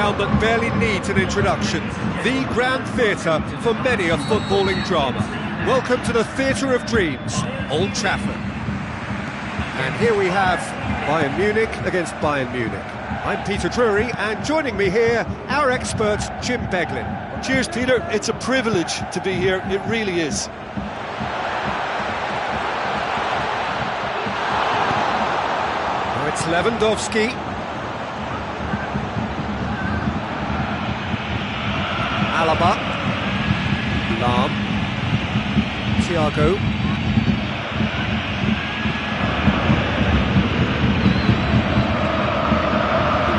ground that barely needs an introduction. The grand theatre for many a footballing drama. Welcome to the Theatre of Dreams, Old Trafford. And here we have Bayern Munich against Bayern Munich. I'm Peter Drury, and joining me here, our expert, Jim Beglin. Cheers, Peter. It's a privilege to be here. It really is. Now it's Lewandowski. Alaba. Lahm. Thiago.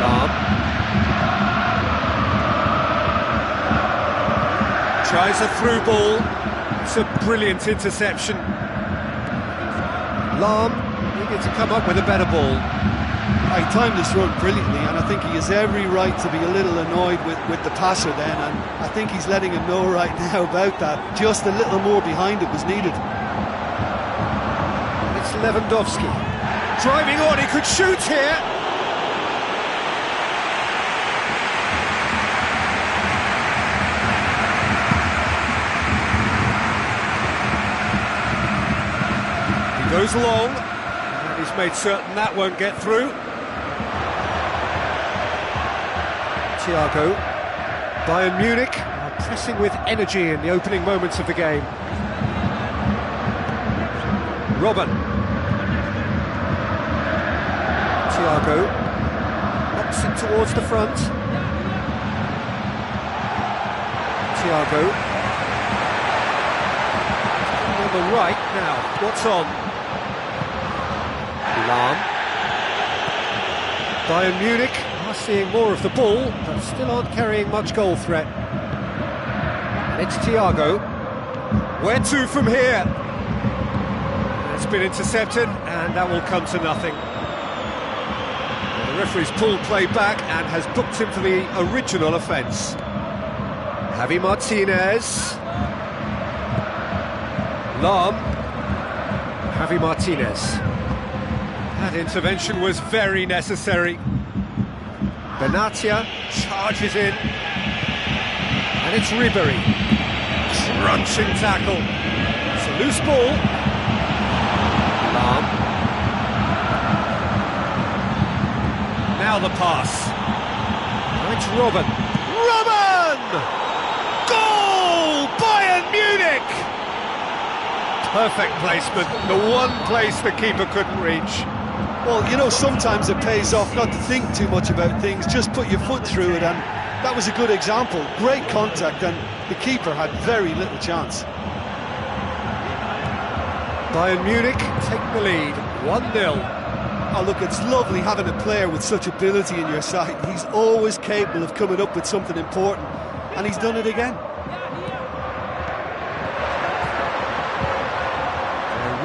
Lahm. Tries a through ball. It's a brilliant interception. Lahm needed to come up with a better ball. He timed this run brilliantly, and I think he has every right to be a little annoyed with the passer then, and I think he's letting him know right now about that. Just a little more behind it was needed. It's Lewandowski. Driving on, he could shoot here. He goes long, and he's made certain that won't get through. Thiago. Bayern Munich are pressing with energy in the opening moments of the game. Robben. Thiago. Knocks it towards the front. Thiago. On the right now. What's on? Lahm. Bayern Munich are seeing more of the ball, but still aren't carrying much goal threat. And it's Thiago. Where to from here? It's been intercepted, and that will come to nothing. The referee's pulled play back and has booked him for the original offence. Javi Martinez. Lahm. Javi Martinez. That intervention was very necessary. Benatia charges in, and it's Ribery. Crunching tackle. It's a loose ball. Lahm. Now the pass. Now it's Robben. Robben! Goal! Bayern Munich! Perfect placement. The one place the keeper couldn't reach. Well, you know, sometimes it pays off not to think too much about things, just put your foot through it, and that was a good example. Great contact, and the keeper had very little chance. Bayern Munich take the lead, 1-0. Oh, look, it's lovely having a player with such ability in your side. He's always capable of coming up with something important, and he's done it again.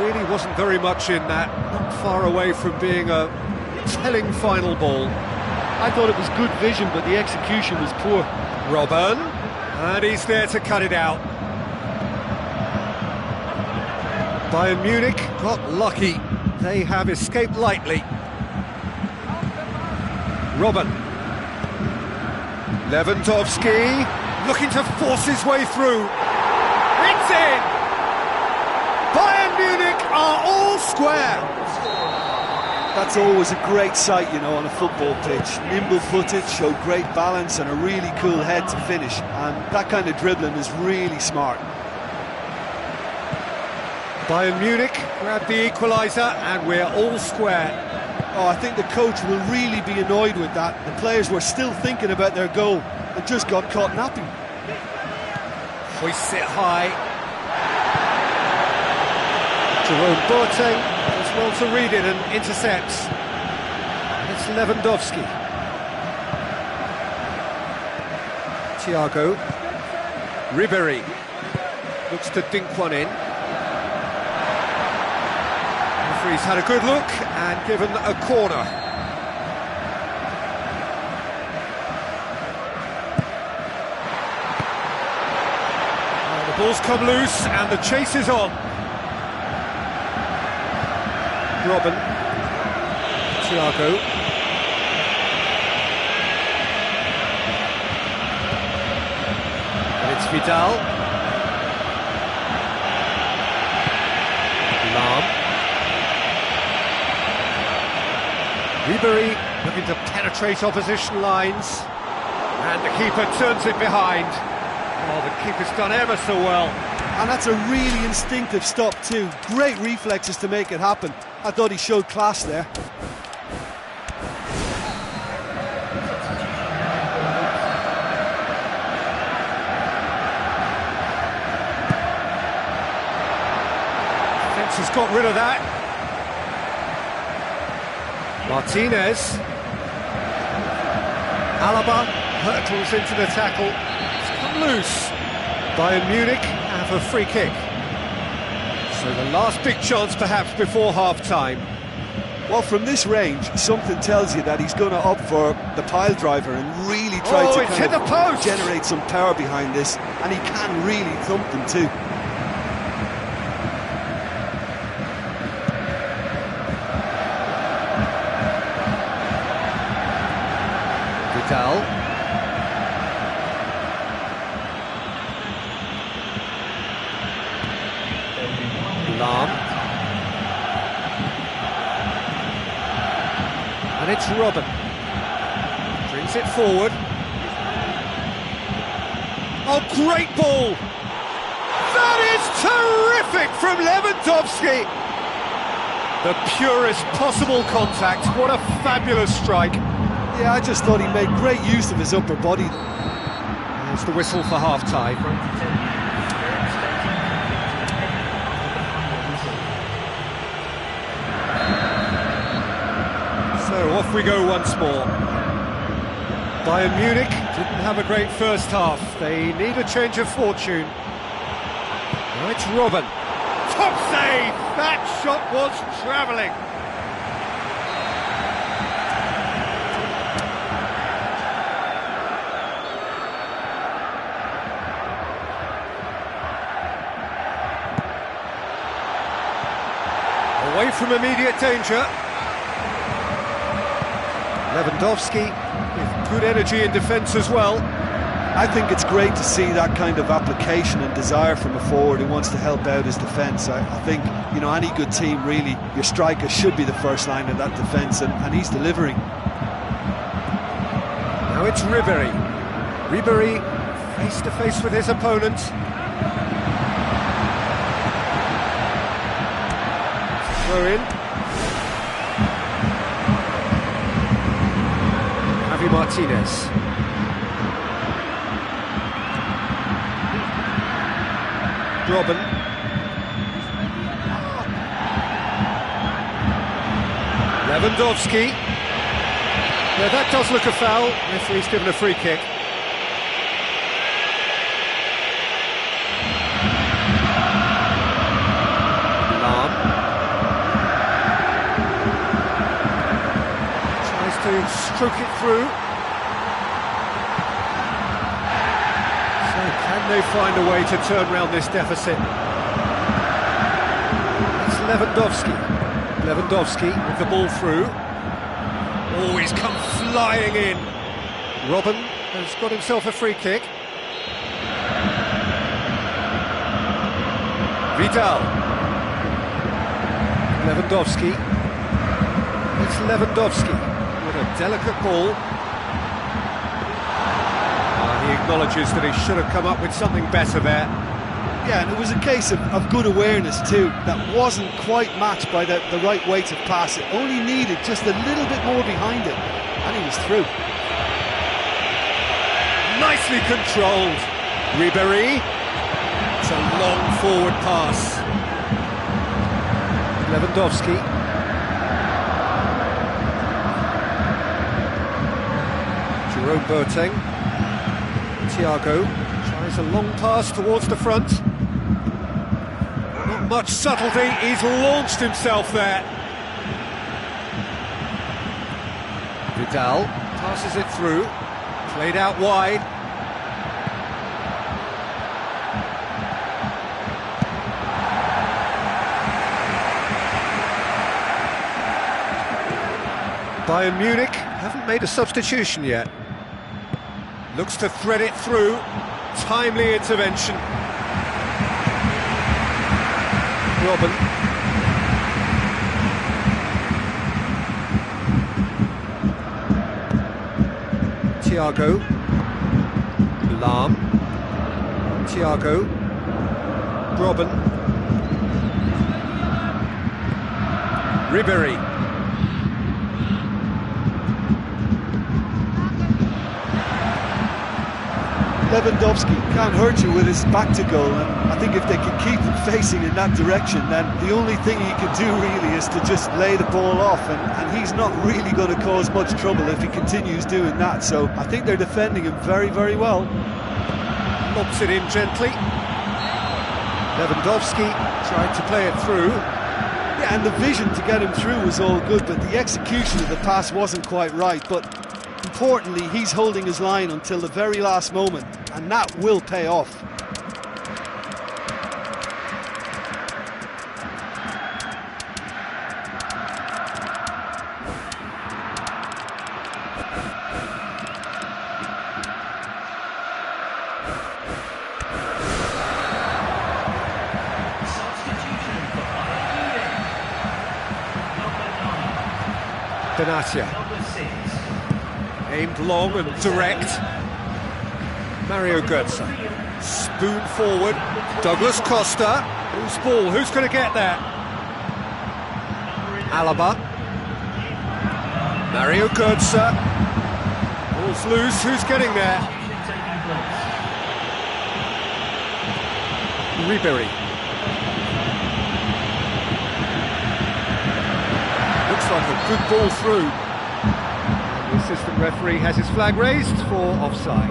Really wasn't very much in that, not far away from being a telling final ball. I thought it was good vision, but the execution was poor. Robben, and he's there to cut it out. Bayern Munich got lucky. They have escaped lightly. Robben. Lewandowski, looking to force his way through. It's in! Bayern Munich are all square. That's always a great sight, you know, on a football pitch. Nimble-footed, showed great balance and a really cool head to finish. And that kind of dribbling is really smart. Bayern Munich grabbed the equaliser, and we're all square. Oh, I think the coach will really be annoyed with that. The players were still thinking about their goal and just got caught napping. Hoists it high. Jerome Boateng does well to read it and intercepts. It's Lewandowski. Thiago. Ribery looks to dink one in. Referee's had a good look and given a corner. The ball's come loose and the chase is on. Robben. Thiago. It's Vidal. Lahm. Ribery looking to penetrate opposition lines. And the keeper turns it behind. Oh, the keeper's done ever so well. And that's a really instinctive stop too. Great reflexes to make it happen. I thought he showed class there. Defence has got rid of that. Martinez. Alaba hurtles into the tackle. It's come loose. Bayern Munich have a free kick. So the last big chance perhaps before half-time. Well, from this range, something tells you that he's going to opt for the pile driver and really try to hit the post. Generate some power behind this, and he can really thump them too. Vidal. Lahm. And it's Robben. Brings it forward. Oh, great ball! That is terrific from Lewandowski! The purest possible contact. What a fabulous strike. Yeah, I just thought he made great use of his upper body. There's the whistle for half-time. So off we go once more. Bayern Munich didn't have a great first half. They need a change of fortune. Now it's Robben. Top save! That shot was travelling. Away from immediate danger. Lewandowski with good energy in defence as well. I think it's great to see that kind of application and desire from a forward who wants to help out his defence. I think, you know, any good team really, your striker should be the first line of that defence, and he's delivering. Now it's Ribery. Ribery face to face with his opponent. Throw in. Javi Martinez. Robben. Lewandowski. Yeah, that does look a foul. Referee's given a free kick. Lahm. Tries to stroke it through. So can they find a way to turn round this deficit? It's Lewandowski. Lewandowski with the ball through. Oh, he's come flying in. Robben has got himself a free kick. Vidal. Lewandowski. It's Lewandowski with a delicate ball. He acknowledges that he should have come up with something better there. Yeah, and it was a case of good awareness too, that wasn't quite matched by the right weight of pass. It only needed just a little bit more behind it, and he was through. Nicely controlled. Ribery. It's a long forward pass. Lewandowski. Jerome Boateng. Thiago tries a long pass towards the front. Not much subtlety, he's launched himself there. Vidal passes it through, played out wide. Bayern Munich haven't made a substitution yet. Looks to thread it through. timely intervention. Robin. Thiago. Lam. Thiago. Robin. Ribéry. Lewandowski can't hurt you with his back to goal, and I think if they can keep him facing in that direction, then the only thing he can do really is to just lay the ball off, and he's not really going to cause much trouble if he continues doing that. So I think they're defending him very, very well. Lobs it in gently. Lewandowski tried to play it through. Yeah, and the vision to get him through was all good, but the execution of the pass wasn't quite right. But importantly, he's holding his line until the very last moment, and that will pay off. Benatia. Aimed long and direct. Mario Götze. Spoon forward. Douglas Costa. Who's ball? Who's going to get there? Alaba. Mario Götze. Ball's loose. Who's getting there? Ribéry. Looks like a good ball through. The assistant referee has his flag raised for offside.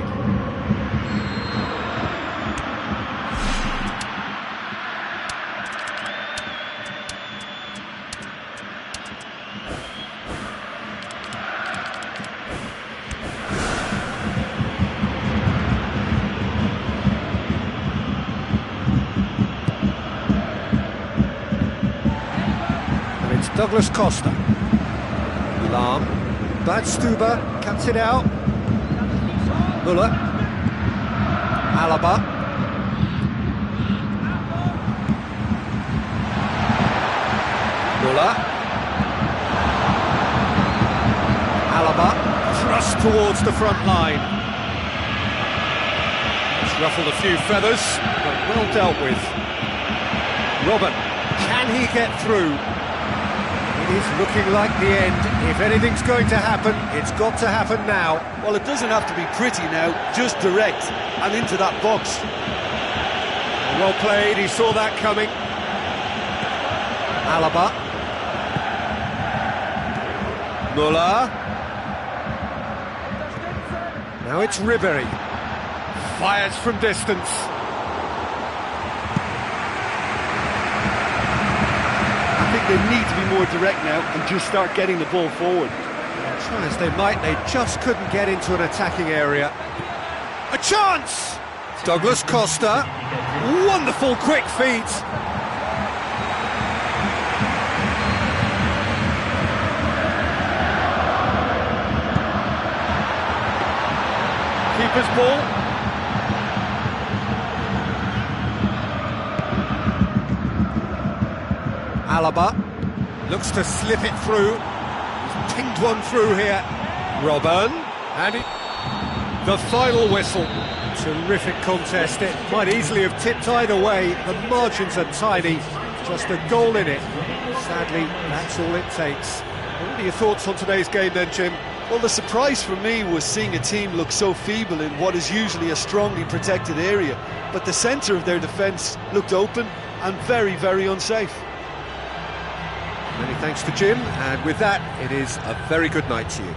And it's Douglas Costa. Lam. Badstuber cuts it out. Muller. Alaba. Muller. Alaba. Thrust towards the front line. It's ruffled a few feathers, but well dealt with. Robin. Can he get through? It is looking like the end. If anything's going to happen, it's got to happen now. Well, it doesn't have to be pretty now, just direct and into that box. Well played, he saw that coming. Alaba. Muller. Now it's Ribéry. Fires from distance. They need to be more direct now and just start getting the ball forward. Try as they might, they just couldn't get into an attacking area. A chance! Douglas Costa. Wonderful quick feet. Keeper's ball. Alaba looks to slip it through. He's pinged one through here. Robin, and the final whistle. Terrific contest. It might easily have tipped either way. The margins are tiny. Just a goal in it. Sadly, that's all it takes. What are your thoughts on today's game then, Jim? Well, the surprise for me was seeing a team look so feeble in what is usually a strongly protected area. But the centre of their defence looked open and very, very unsafe. Many thanks to Jim, and with that, it is a very good night to you.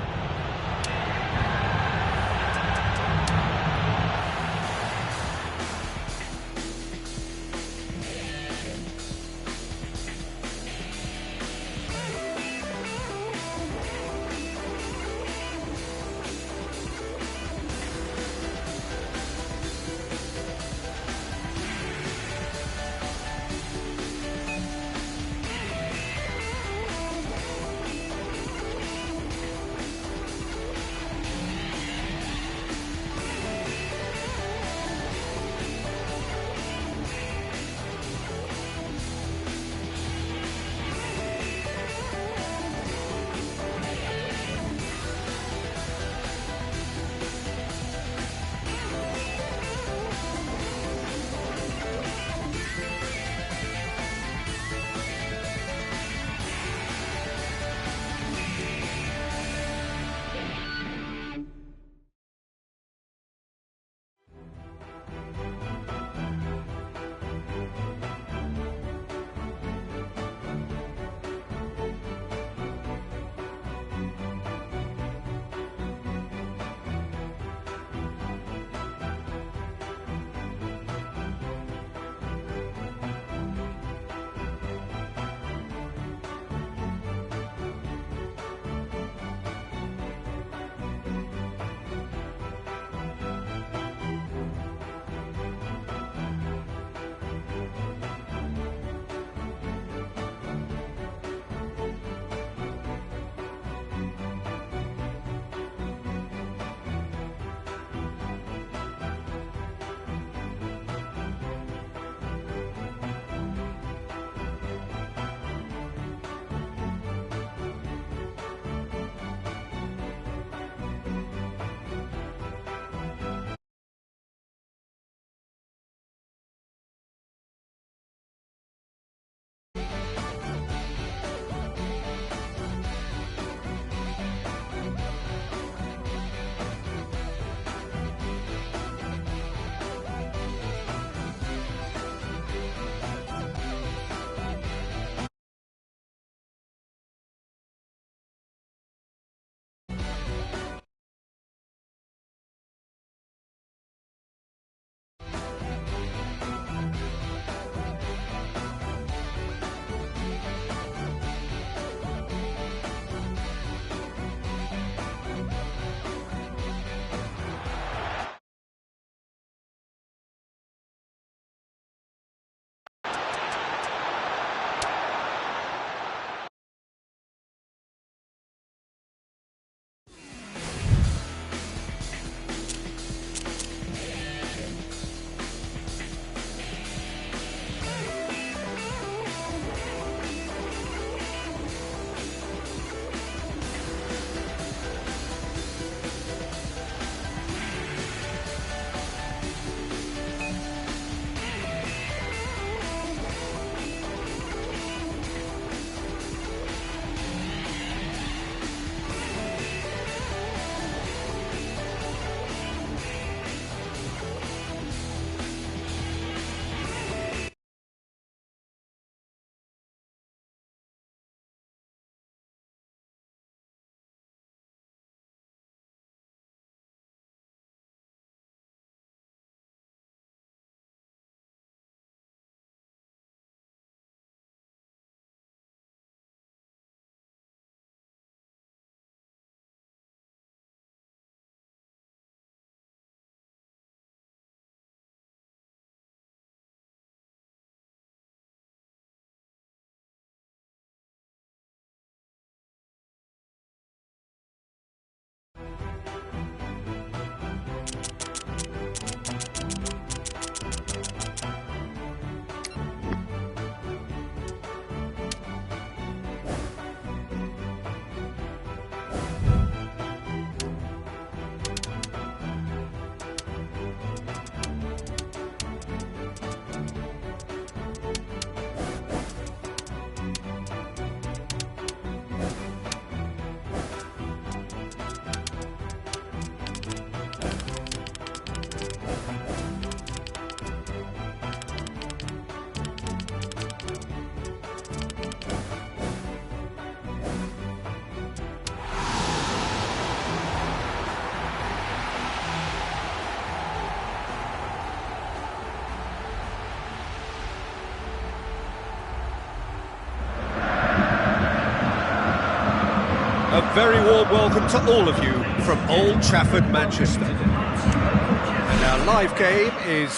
A very warm welcome to all of you from Old Trafford, Manchester. And our live game is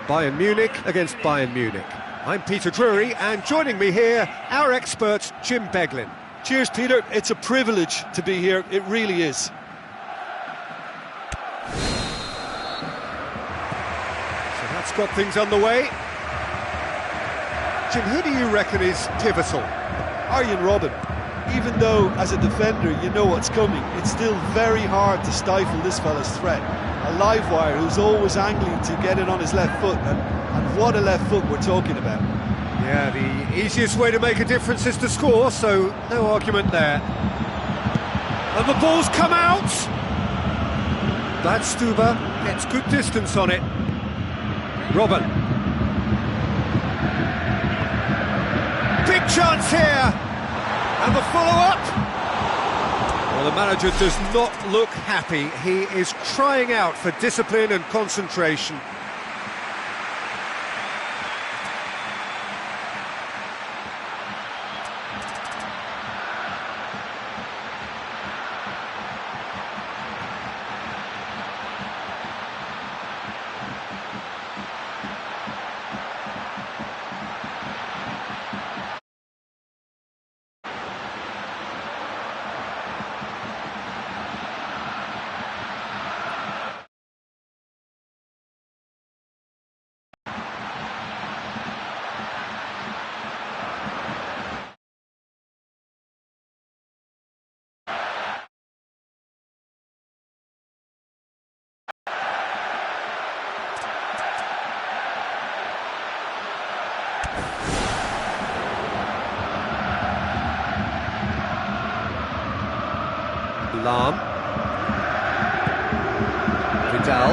Bayern Munich against Bayern Munich. I'm Peter Drury, and joining me here, our expert, Jim Beglin. Cheers, Peter. It's a privilege to be here. It really is. So that's got things underway. Jim, who do you reckon is pivotal? Arjen Robben. Even though, as a defender, you know what's coming, it's still very hard to stifle this fella's threat. A live wire who's always angling to get it on his left foot, and what a left foot we're talking about. Yeah, the easiest way to make a difference is to score, so no argument there. And the ball's come out! Stuber gets good distance on it. Robben. Big chance here! And the follow-up! Well, the manager does not look happy. He is crying out for discipline and concentration. Lahm. Vidal.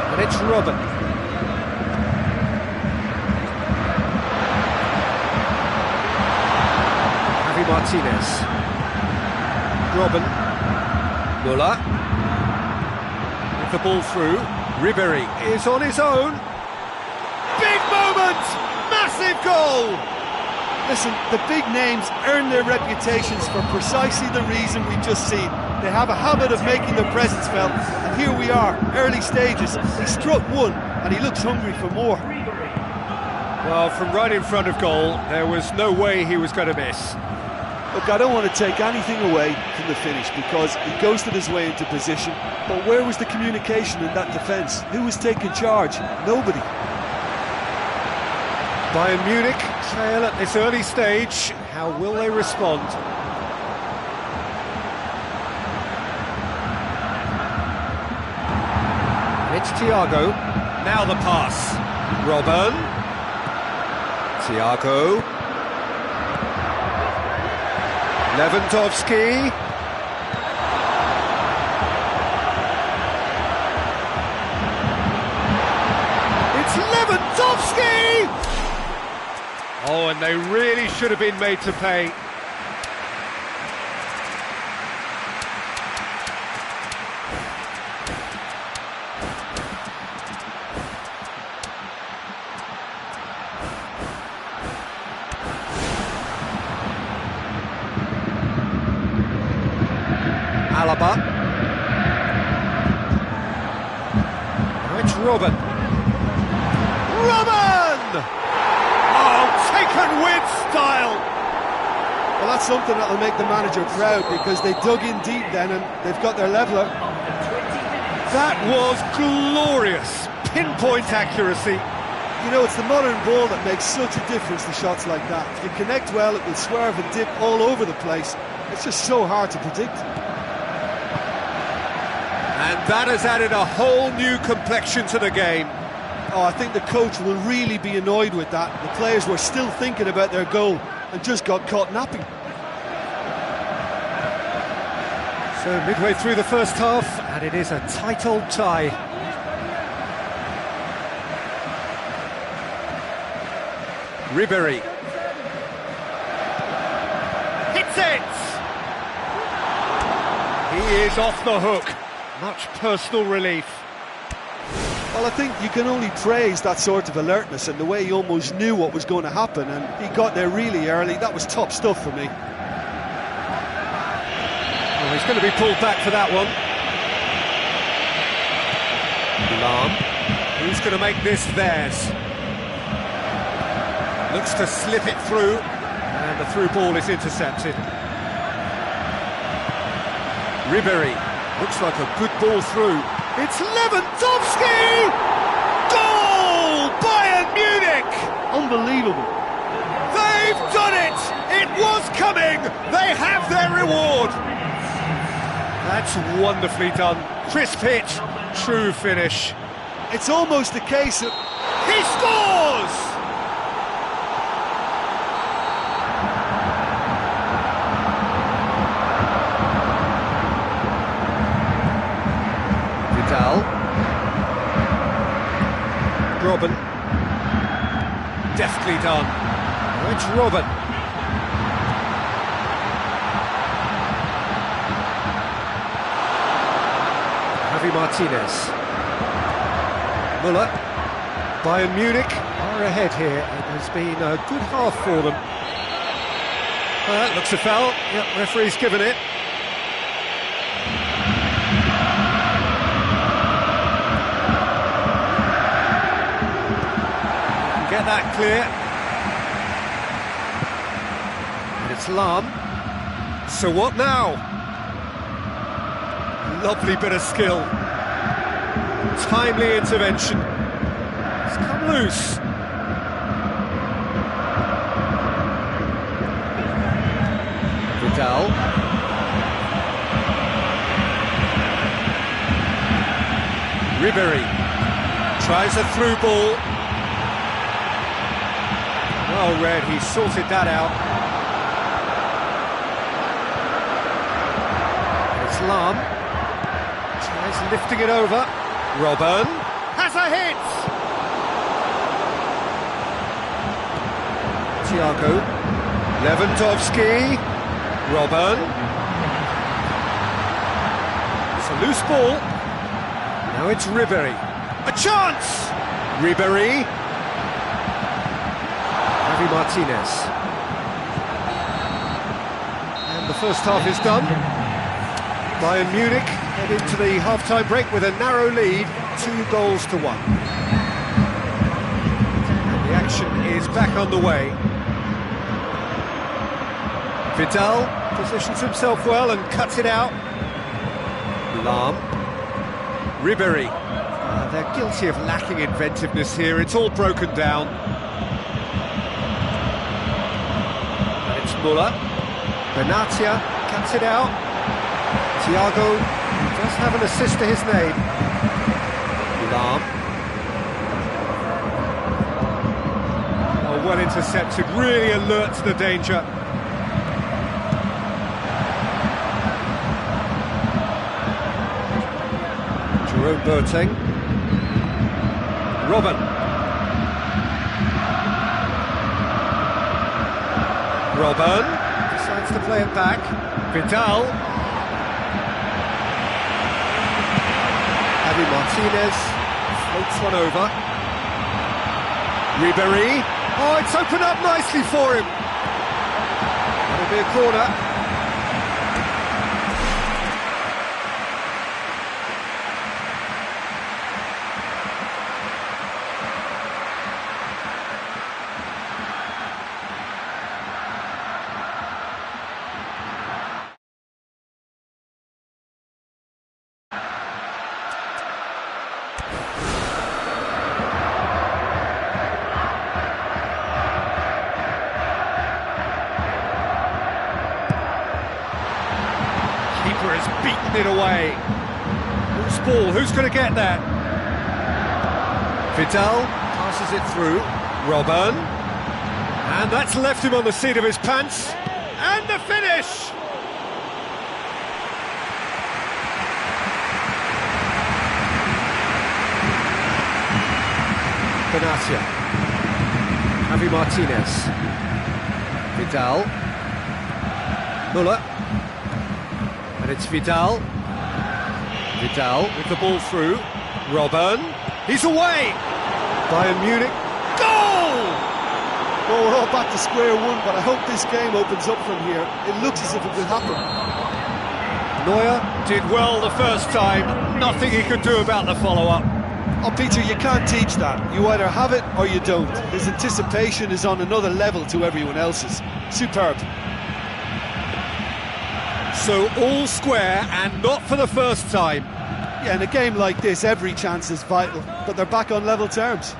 And it's Robben. Javi Martinez. Robben. Müller. With the ball through. Ribéry is on his own. Big moment! Massive goal! Listen, the big names earn their reputations for precisely the reason we've just seen. They have a habit of making their presence felt, and here we are, early stages. He struck one, and he looks hungry for more. Well, from right in front of goal, there was no way he was going to miss. Look, I don't want to take anything away from the finish, because he ghosted his way into position, but where was the communication in that defence? Who was taking charge? Nobody. Bayern Munich trail at this early stage. How will they respond? It's Thiago. Now the pass. Robben. Thiago. Lewandowski. It's Lewandowski! Oh, and they really should have been made to pay. Alaba. Now it's Robben. Robben! Taken with style! Well, that's something that'll make the manager proud, because they dug in deep then and they've got their leveller. That was glorious! Pinpoint accuracy. You know, it's the modern ball that makes such a difference to shots like that. If you connect well, it will swerve and dip all over the place. It's just so hard to predict. And that has added a whole new complexion to the game. Oh, I think the coach will really be annoyed with that. The players were still thinking about their goal and just got caught napping. So midway through the first half, and it is a tight old tie. Ribéry. Hits it! He is off the hook. Much personal relief. Well, I think you can only praise that sort of alertness and the way he almost knew what was going to happen, and he got there really early. That was top stuff for me. Well, he's going to be pulled back for that one. Lam. Who's going to make this theirs? Looks to slip it through, and the through ball is intercepted. Ribéry. Looks like a good ball through. It's Lewandowski! Goal! Bayern Munich! Unbelievable. They've done it! It was coming! They have their reward! That's wonderfully done. Crisp hit, true finish. It's almost a case of... He scores! Vidal. Robben. Deftly done. Now it's Robben. Javi Martinez. Müller. Bayern Munich are ahead here. It has been a good half for them. Well, that looks a foul. Yep, referee's given it. Get that clear. And it's Lam. So what now? Lovely bit of skill. Timely intervention. It's come loose. Vidal. Ribéry tries a through ball. Well read, he sorted that out. It's Lam. Tries lifting it over. Robben has a hit! Thiago. Lewandowski. Robben. It's a loose ball. Now it's Ribéry. A chance! Ribéry. Javi Martinez. And the first half is done. Bayern Munich head into the half-time break with a narrow lead, 2-1. And the action is back on the way. Vidal positions himself well and cuts it out. Lam. Ribéry. They're guilty of lacking inventiveness here, it's all broken down. And it's Müller. Benatia cuts it out. Thiago does have an assist to his name. Lam. Oh, well intercepted, really alert to the danger. Jerome Boateng. Robben. Robben decides to play it back. Vidal. Javi Martinez floats one over. Ribéry. Oh, it's opened up nicely for him. That'll be a corner. Keeper has beaten it away. Loose ball, who's going to get that? Vidal passes it through. Robben. And that's left him on the seat of his pants. And the finish! Benatia. Javi Martinez. Vidal. Müller. And it's Vidal. Vidal with the ball through. Robben. He's away! Bayern Munich. Goal! Well, we're all back to square one, but I hope this game opens up from here. It looks as if it could happen. Neuer did well the first time. Nothing he could do about the follow-up. Oh, Peter, you can't teach that. You either have it or you don't. His anticipation is on another level to everyone else's. Superb. So all square, and not for the first time. Yeah, in a game like this, every chance is vital, but they're back on level terms.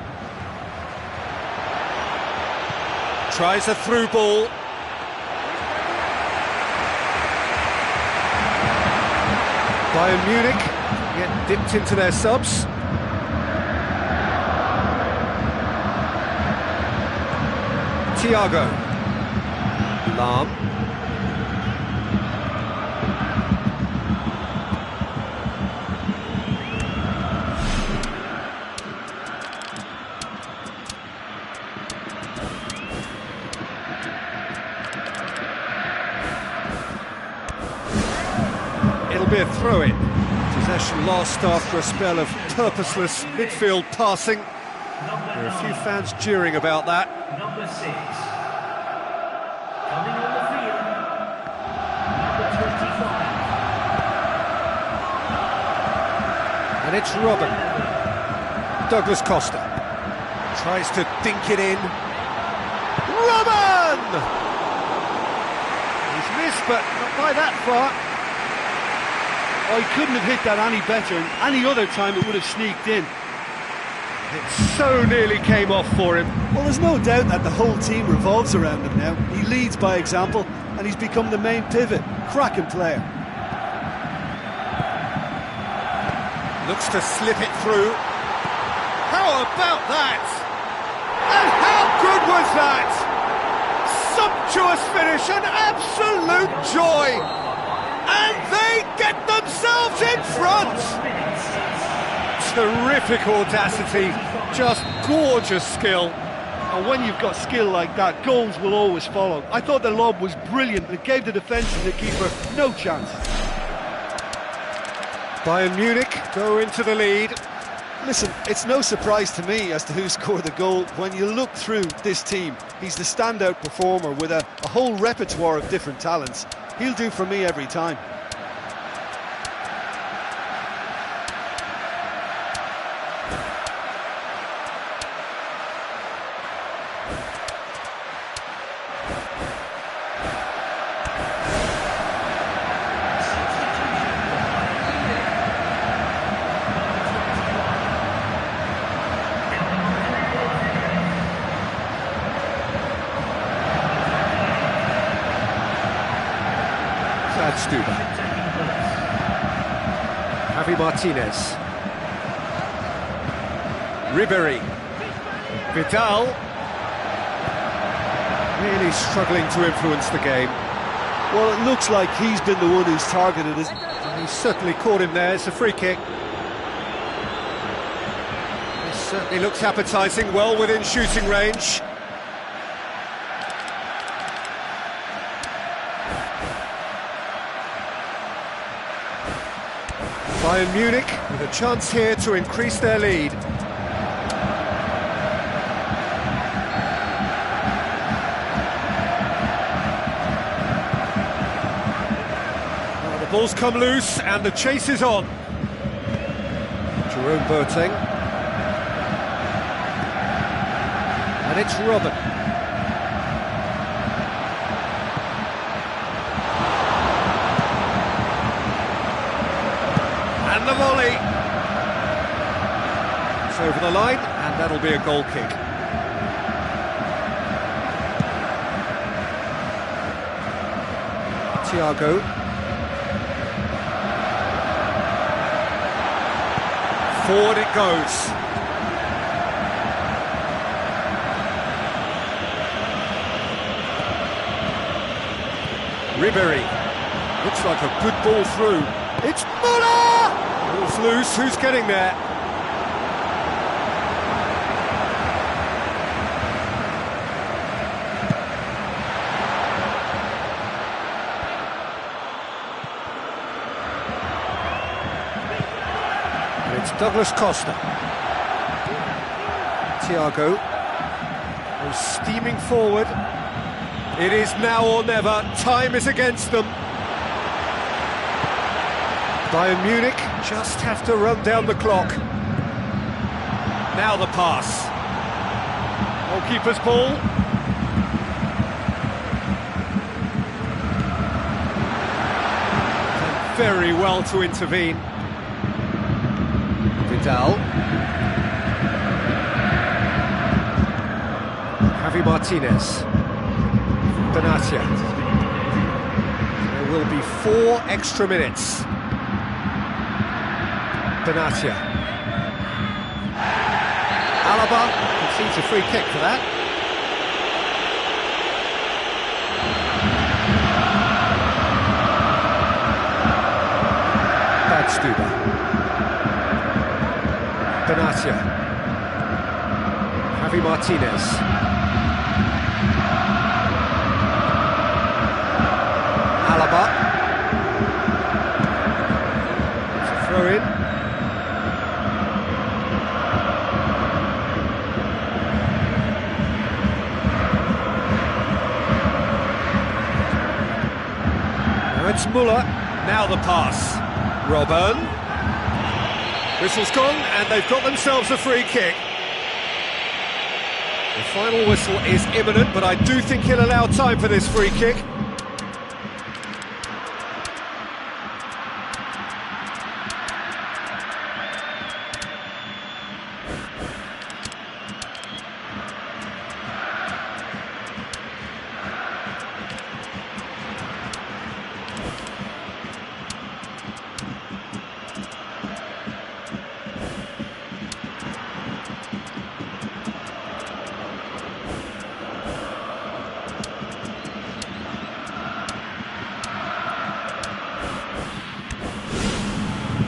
Tries a through ball. Bayern Munich get dipped into their subs. Thiago. Lahm. It'll be a throw-in. Possession lost after a spell of purposeless midfield passing. There are a few fans jeering about that. Number 6. Coming on the field. Number 25. And it's Robin. Douglas Costa tries to dink it in. Robin! He's missed, but not by that far. Oh, he couldn't have hit that any better, and any other time it would have sneaked in. It so nearly came off for him. Well, there's no doubt that the whole team revolves around him now. He leads by example, and he's become the main pivot. Cracking player. Looks to slip it through. How about that? And how good was that? Sumptuous finish, an absolute joy. And they get themselves in front. Terrific audacity, just gorgeous skill. And when you've got skill like that, goals will always follow. I thought the lob was brilliant. It gave the defence and the keeper no chance. Bayern Munich go into the lead. Listen, it's no surprise to me as to who scored the goal. When you look through this team, he's the standout performer with a whole repertoire of different talents. He'll do for me every time. Stuber. Javi Martinez. Ribéry. Vidal. Really struggling to influence the game. Well, it looks like he's been the one who's targeted it. He certainly caught him there. It's a free kick. This certainly looks appetising, well within shooting range. Bayern Munich with a chance here to increase their lead. Well, the ball's come loose and the chase is on. Jerome Boateng. And it's Robin. And the volley. It's over the line, and that'll be a goal kick. Thiago. Forward it goes. Ribéry. Looks like a good ball through. It's Muller! Ball's loose, who's getting there? And it's Douglas Costa. Thiago goes steaming forward. It is now or never. Time is against them. Bayern Munich just have to run down the clock. Now the pass. Goalkeeper's ball. Done very well to intervene. Vidal. Javi Martinez. Benatia. There will be 4 extra minutes. Benatia. Alaba concedes a free kick for that. Badstuber. Benatia. Javi Martinez. Alaba. It's a throw in. Now it's Muller. Now the pass. Robben. Whistle's gone, and they've got themselves a free kick. The final whistle is imminent, but I do think he'll allow time for this free kick.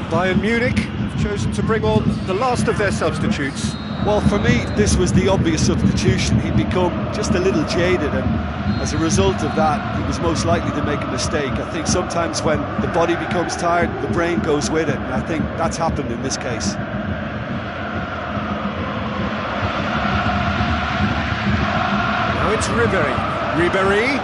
Bayern Munich have chosen to bring on the last of their substitutes. Well, for me, this was the obvious substitution. He'd become just a little jaded, and as a result of that, he was most likely to make a mistake. I think sometimes when the body becomes tired, the brain goes with it, and I think that's happened in this case. Now it's Ribéry. Ribéry.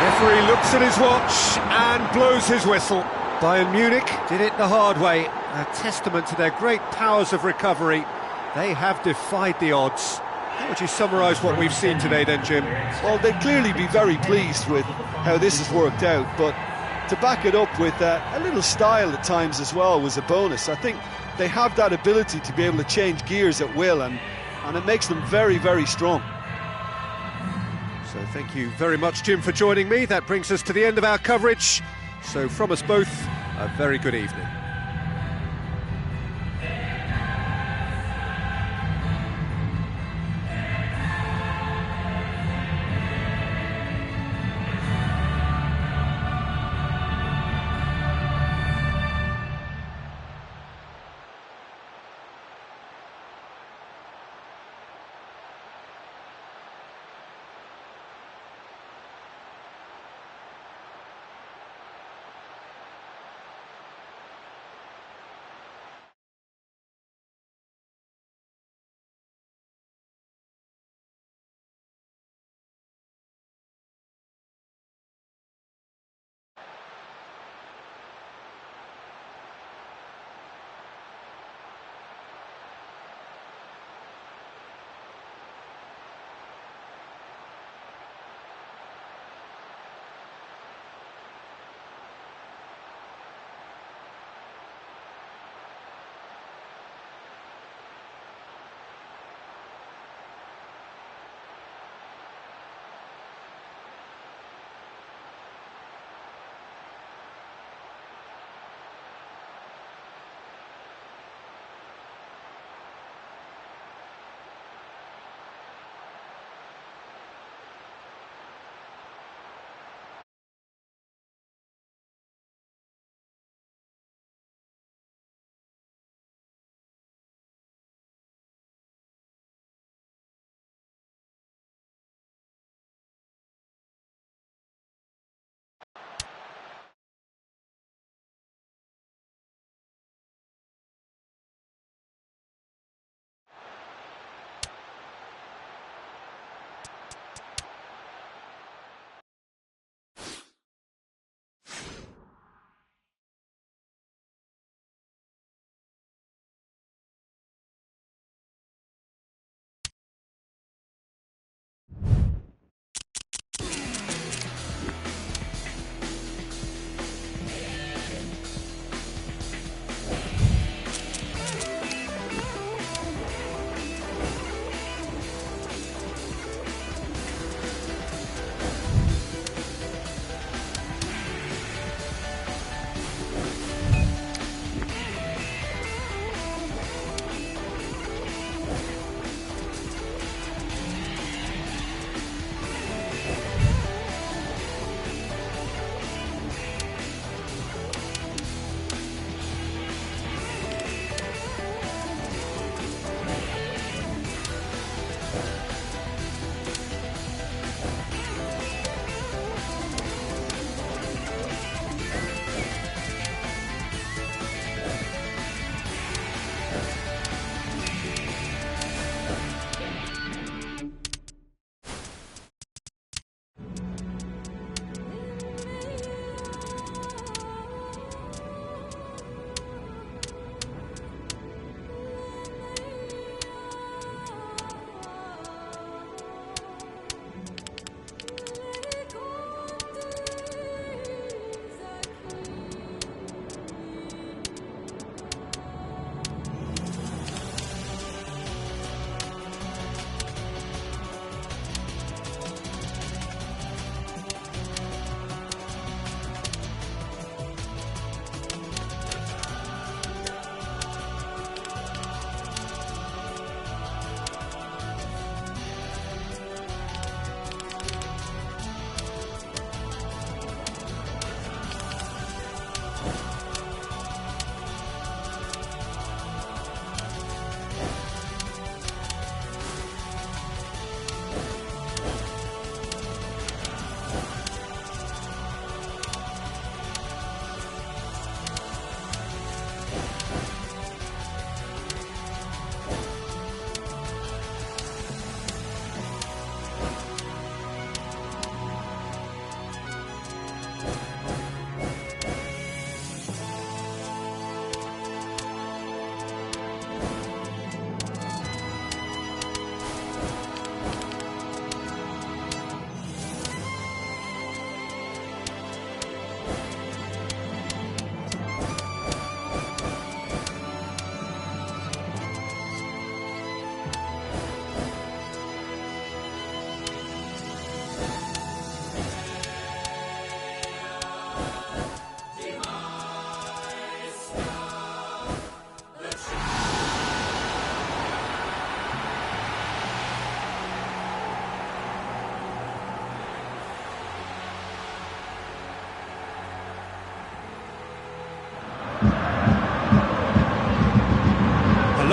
Referee looks at his watch and blows his whistle. Bayern Munich did it the hard way, a testament to their great powers of recovery. They have defied the odds. How would you summarise what we've seen today then, Jim? Well, they'd clearly be very pleased with how this has worked out, but to back it up with a little style at times as well was a bonus. I think they have that ability to be able to change gears at will, and it makes them very, very strong. So thank you very much, Jim, for joining me. That brings us to the end of our coverage. So from us both, a very good evening.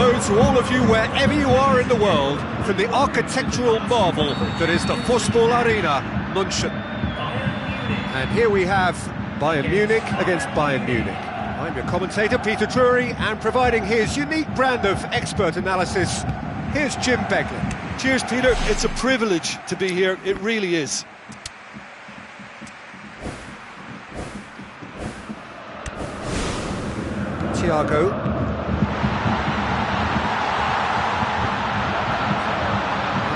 Hello to all of you wherever you are in the world, from the architectural marvel that is the Fußball Arena, München. And here we have Bayern Munich against Bayern Munich. I'm your commentator, Peter Drury, and providing his unique brand of expert analysis, here's Jim Begley. Cheers, Peter. It's a privilege to be here. It really is. Thiago.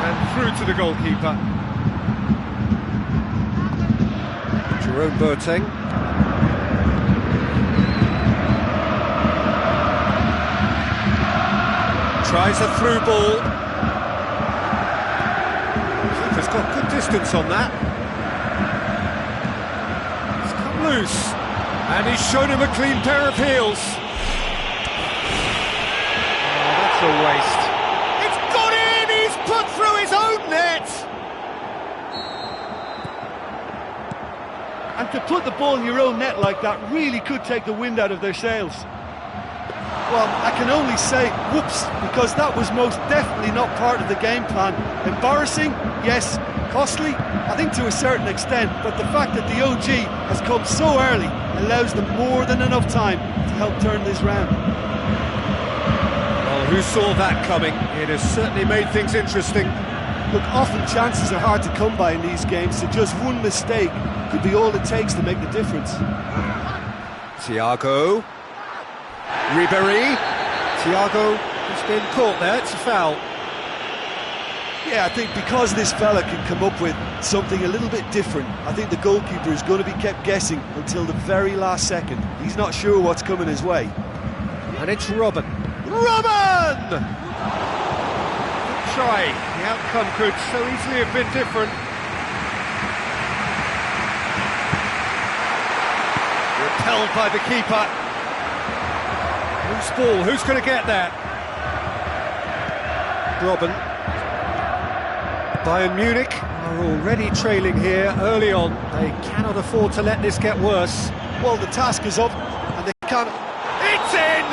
And through to the goalkeeper. Jerome Boateng. Tries a through ball. Keeper's got good distance on that. It's come loose. And he's shown him a clean pair of heels. Oh, that's a waste. It's got in! He's put through his own net! And to put the ball in your own net like that really could take the wind out of their sails. Well, I can only say, whoops, because that was most definitely not part of the game plan. Embarrassing, yes. Costly, I think to a certain extent, but the fact that the OG has come so early allows them more than enough time to help turn this round. Well, who saw that coming? It has certainly made things interesting. Look, often chances are hard to come by in these games, so just one mistake could be all it takes to make the difference. Thiago. Ribéry. Thiago has been caught there, it's a foul. Yeah, I think because this fella can come up with something a little bit different, I think the goalkeeper is going to be kept guessing until the very last second. He's not sure what's coming his way. And it's Robben. Robben! Good try. The outcome could so easily have been different. Repelled by the keeper. Loose ball, who's going to get that? Robben. Bayern Munich are already trailing here early on. They cannot afford to let this get worse. Well, the task is up, and they can't... It's in!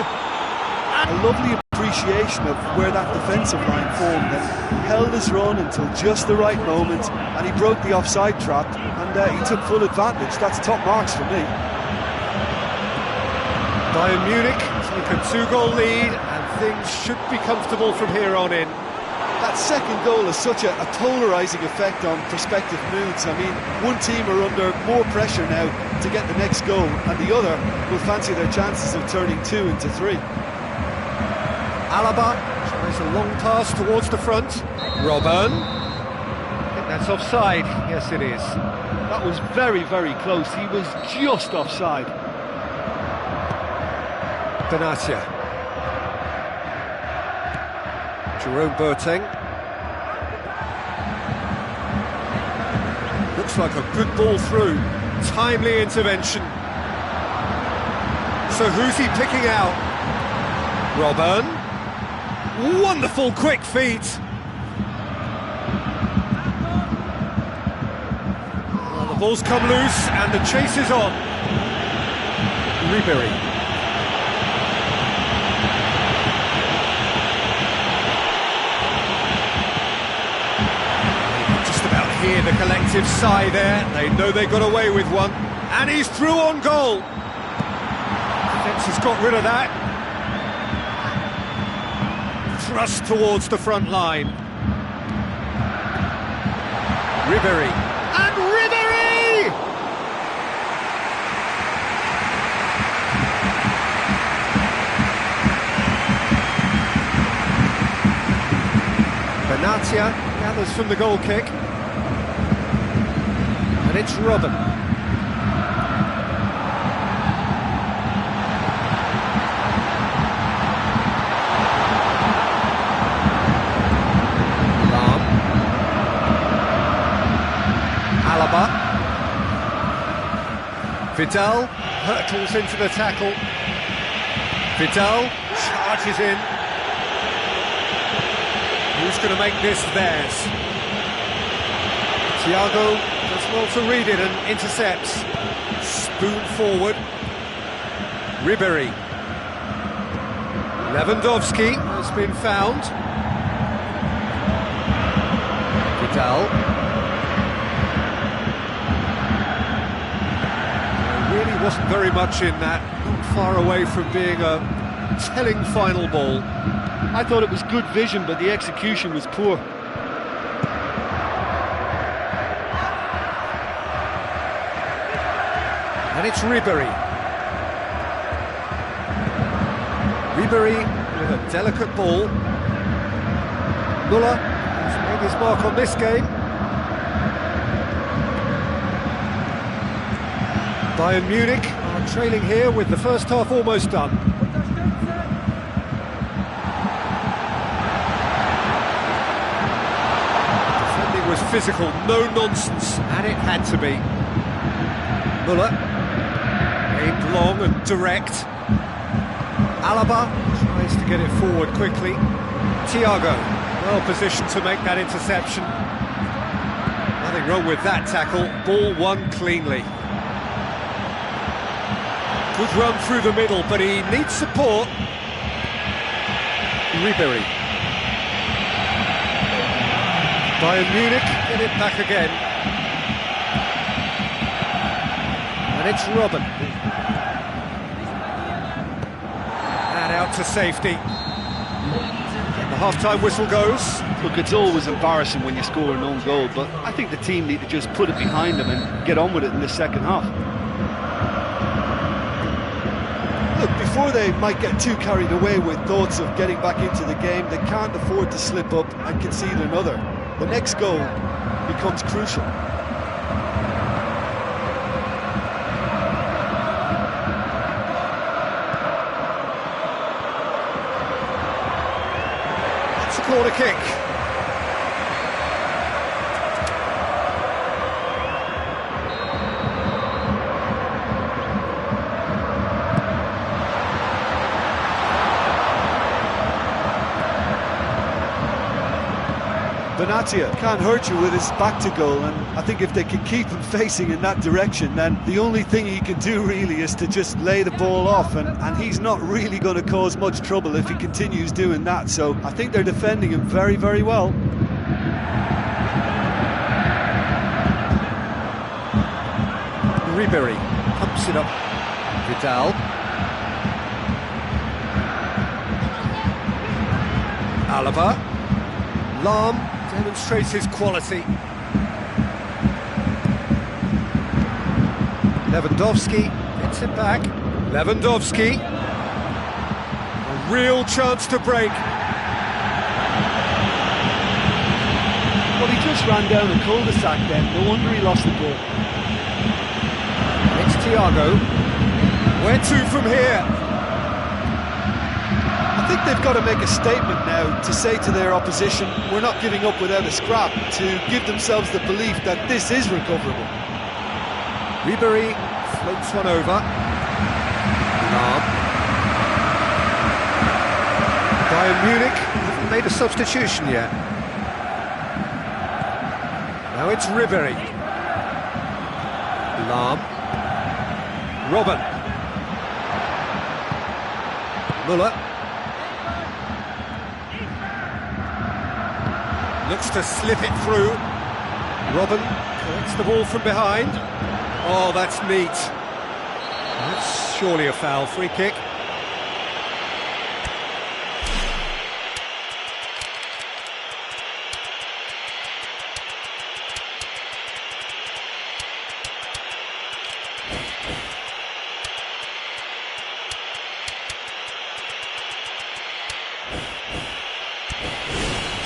A lovely appreciation of where that defensive line formed. And he held his run until just the right moment, and he broke the offside trap, and he took full advantage. That's top marks for me. Bayern Munich take a 2-goal lead, and things should be comfortable from here on in. That second goal has such a polarising effect on prospective moods. I mean, one team are under more pressure now to get the next goal, and the other will fancy their chances of turning 2 into 3. Alaba tries a long pass towards the front. Robben. I think that's offside. Yes, it is. That was very, very close. He was just offside. Benatia. Jerome Boateng. Looks like a good ball through. Timely intervention. So who's he picking out? Robben. Wonderful quick feet. Well, the ball's come loose and the chase is on. Ribéry. Hear the collective sigh there. They know they got away with one, and he's through on goal. Defence has got rid of that. Thrust towards the front line. Ribéry. And Ribéry! Benatia gathers from the goal kick. And it's Robben. Lam. Alaba. Vidal hurtles into the tackle. Vidal charges in. Who's going to make this theirs? Thiago does well to read it and intercepts. Spoon forward. Ribéry. Lewandowski has been found. Vidal. There really wasn't very much in that, not far away from being a telling final ball. I thought it was good vision, but the execution was poor. And it's Ribéry. Ribéry with a delicate ball. Müller has made his mark on this game. Bayern Munich are trailing here with the first half almost done. Defending was physical, no nonsense, and it had to be. Müller, aimed long and direct. Alaba tries to get it forward quickly. Thiago, well positioned to make that interception. Nothing wrong with that tackle, ball won cleanly. Good run through the middle, but he needs support. Ribéry. Bayern Munich get it back again. And it's Robben. And out to safety. The half-time whistle goes. Look, it's always embarrassing when you score an own goal, but I think the team need to just put it behind them and get on with it in the second half. Look, before they might get too carried away with thoughts of getting back into the game, they can't afford to slip up and concede another. The next goal becomes crucial. It's a corner kick. Benatia can't hurt you with his back to goal, and I think if they can keep him facing in that direction, then the only thing he can do really is to just lay the ball off, and he's not really going to cause much trouble if he continues doing that, so I think they're defending him very, very well. Ribéry pumps it up. Vidal. Alaba. Lahm demonstrates his quality. Lewandowski gets it back. Lewandowski. A real chance to break. Well, he just ran down a cul-de-sac then. No wonder he lost the ball. It's Thiago. Where to from here? I think they've got to make a statement now to say to their opposition, we're not giving up without a scrap, to give themselves the belief that this is recoverable. Ribéry floats one over. Lahm. Bayern Munich haven't made a substitution yet. Now it's Ribéry. Lahm. Robben. Müller. Looks to slip it through. Robben collects the ball from behind. Oh, that's neat. That's surely a foul. Free kick.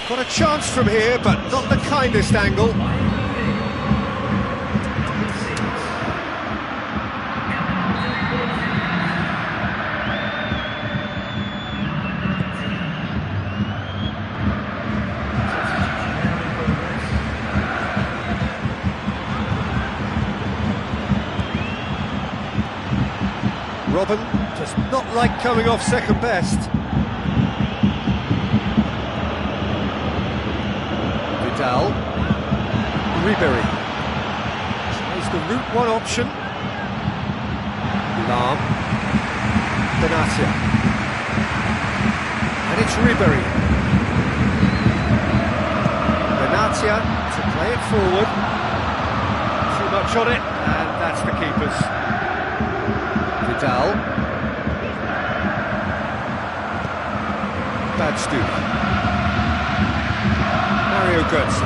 Got a chance from here, but not the kindest angle. Robben does not like coming off second best. Vidal. Ribéry. Tries the route one option. Lahm. Benatia. it's Ribery. Benatia to play it forward. Too much on it, and that's the keeper's. Vidal. Bad stoop. Mario Götze.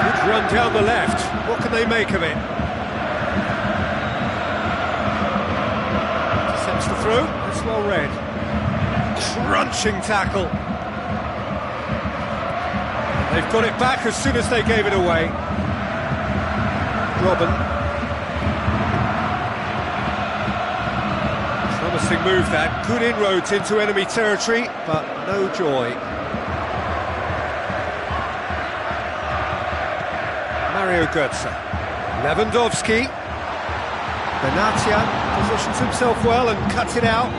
Good run down the left. What can they make of it? Intercepts the throw. It's well read. Crunching tackle. They've got it back as soon as they gave it away. Robben. Promising move that. Good inroads into enemy territory, but no joy. Mario Götze. Lewandowski. Benatia positions himself well and cuts it out.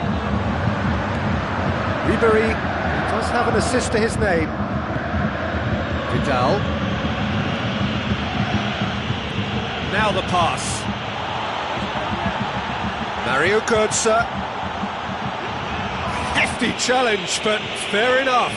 Ribery does have an assist to his name. Vidal. Now the pass. Mario Götze. Hefty challenge, but fair enough.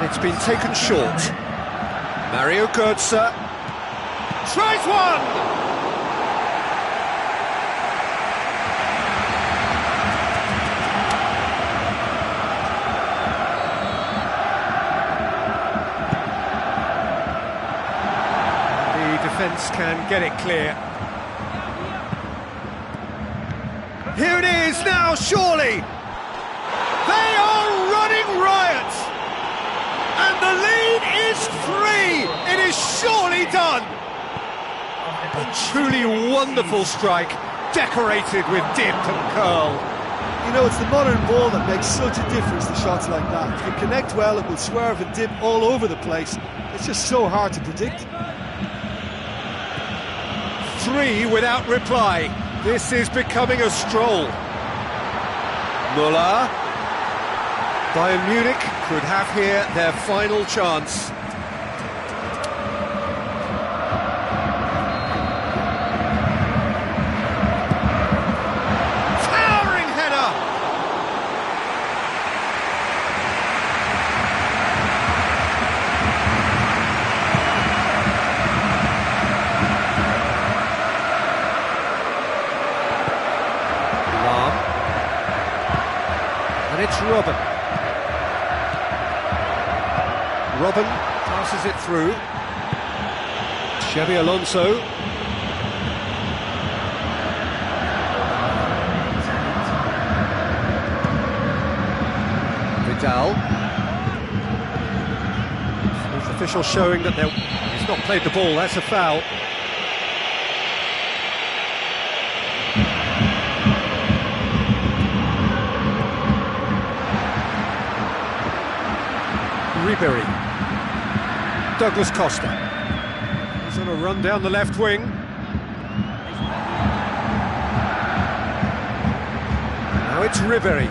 It's been taken short. Mario Götze tries one! The defence can get it clear. Here it is now, surely! They are running riot! And the lead is 3! It is surely done! A truly wonderful strike, decorated with dip and curl. You know, it's the modern ball that makes such a difference to shots like that. If you connect well, it will swerve and dip all over the place. It's just so hard to predict. 3 without reply. This is becoming a stroll. Müller. Bayern Munich could have here their final chance. Towering header! Lahm. And it's Robben. Robben passes it through. Xabi Alonso. Vidal. Fourth official showing that he's not played the ball, that's a foul. Ribery. Douglas Costa. He's on a run down the left wing. Now it's Ribery.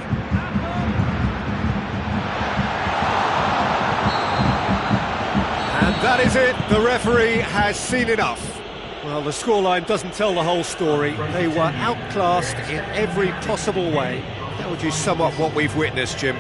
And that is it. The referee has seen enough. Well, the scoreline doesn't tell the whole story. They were outclassed in every possible way. How would you sum up what we've witnessed, Jim?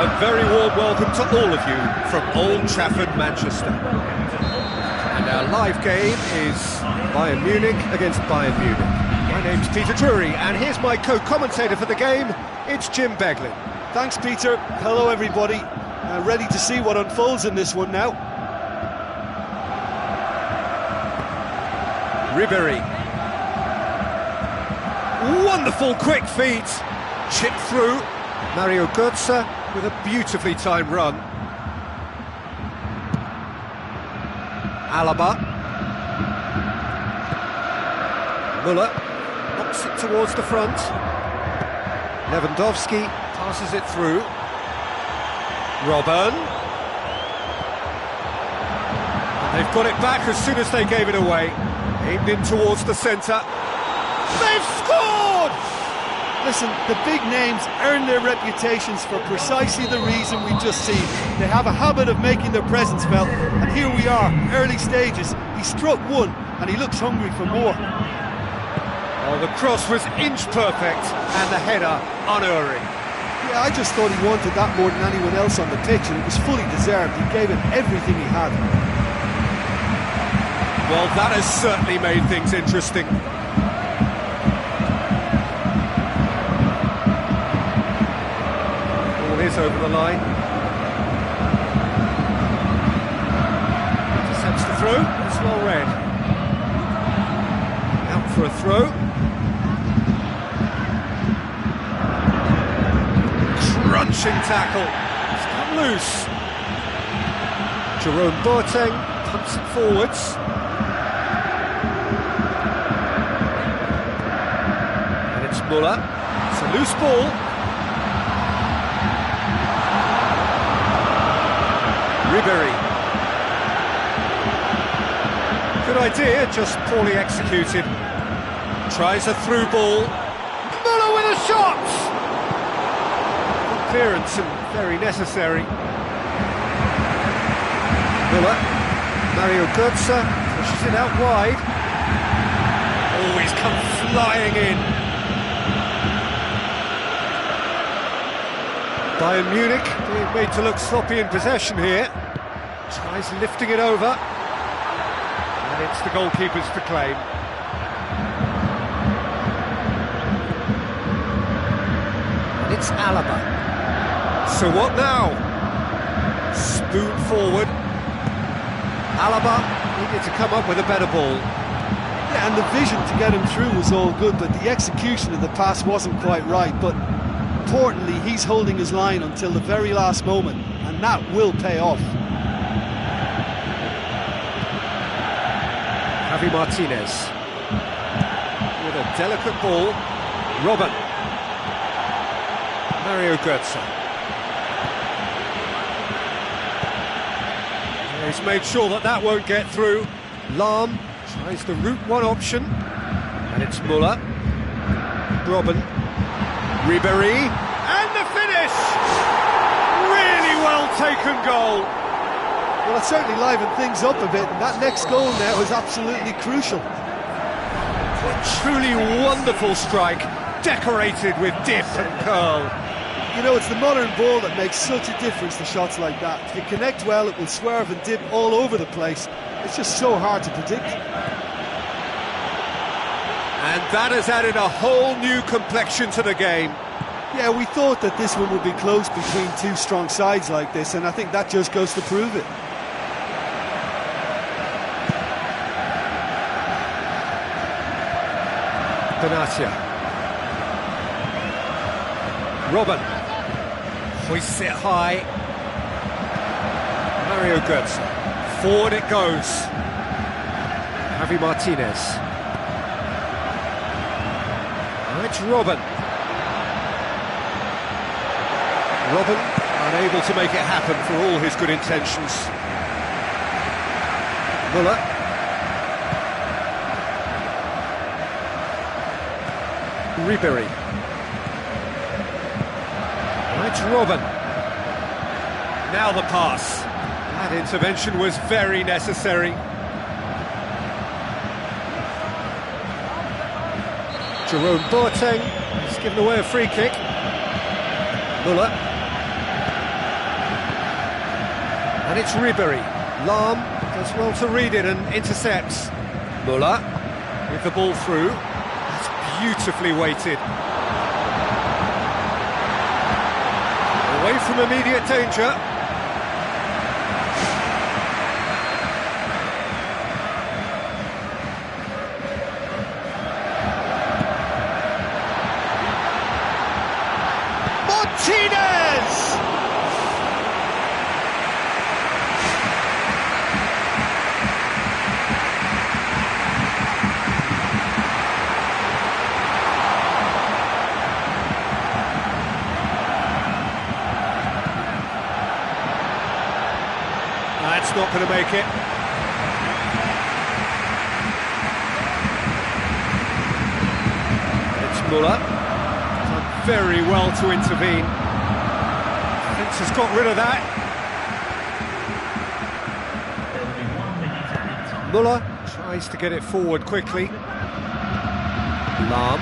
A very warm welcome to all of you from Old Trafford, Manchester. And our live game is Bayern Munich against Bayern Munich. My name's Peter Drury, and here's my co-commentator for the game, it's Jim Beglin. Thanks, Peter. Hello, everybody. Ready to see what unfolds in this one now. Ribéry. Wonderful quick feet. Chip through. Mario Götze with a beautifully timed run. Alaba. Müller knocks it towards the front. Lewandowski passes it through. Robben. And they've got it back as soon as they gave it away. Aimed in towards the centre. They've scored! Listen, the big names earn their reputations for precisely the reason we've just seen. They have a habit of making their presence felt, and here we are, early stages. He struck one, and he looks hungry for more. Oh, the cross was inch perfect, and the header unerring. Yeah, I just thought he wanted that more than anyone else on the pitch, and it was fully deserved. He gave it everything he had. Well, that has certainly made things interesting. Is over the line. Intercepts the throw. It's well read. Out for a throw. Crunching tackle. It's come loose. Jerome Boateng pumps it forwards. And it's Müller. It's a loose ball. Ribéry. Good idea, just poorly executed. Tries a through ball. Müller with a shot! Good clearance and very necessary. Müller. Mario Götze pushes it out wide. Always come flying in. Bayern Munich being made to look sloppy in possession here. Tries lifting it over. And it's the goalkeeper's to claim. And it's Alaba. So what now? Spoon forward. Alaba needed to come up with a better ball. Yeah, and the vision to get him through was all good, but the execution of the pass wasn't quite right. But importantly, he's holding his line until the very last moment, and that will pay off. Javi Martinez. With a delicate ball. Robin. Mario Götze. He's made sure that that won't get through. Lahm tries the route one option. And it's Muller. Robin. Ribéry. And the finish! Really well taken goal. Well, it certainly livened things up a bit, and that next goal now is absolutely crucial. A truly wonderful strike, decorated with dip and curl. You know, it's the modern ball that makes such a difference to shots like that. If it connects well, it will swerve and dip all over the place. It's just so hard to predict. And that has added a whole new complexion to the game. Yeah, we thought that this one would be close between two strong sides like this, and I think that just goes to prove it. Benatia. Robin. Hoists it high. Mario Götze. Forward it goes. Javi Martinez. It's Robin. Robin unable to make it happen for all his good intentions. Muller. Ribéry. It's Robin. Now the pass. That intervention was very necessary. Jerome Boateng has given away a free kick. Muller. And it's Ribéry. Lahm does well to read it and intercepts. Muller with the ball through. That's beautifully weighted. Away from immediate danger. Martinez! That's not going to make it. It's Muller. Done very well to intervene. Fence has got rid of that. Muller tries to get it forward quickly. Lahm.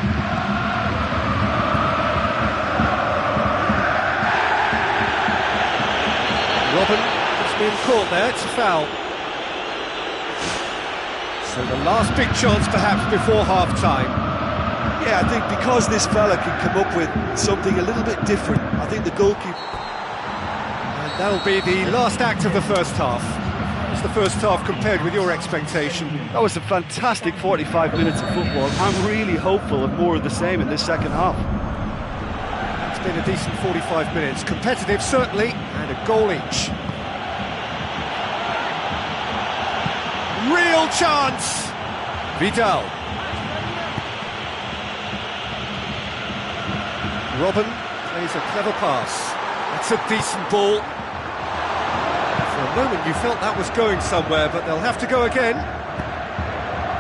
Robin. Being caught there, it's a foul. So the last big chance perhaps before half-time. Yeah, I think because this fella can come up with something a little bit different, I think the goalkeeper... And that'll be the last act of the first half. How's the first half compared with your expectation? That was a fantastic 45 minutes of football. I'm really hopeful of more of the same in this second half. It's been a decent 45 minutes. Competitive, certainly, and a goal each. Real chance! Vidal. Robin plays a clever pass. That's a decent ball. For a moment you felt that was going somewhere, but they'll have to go again.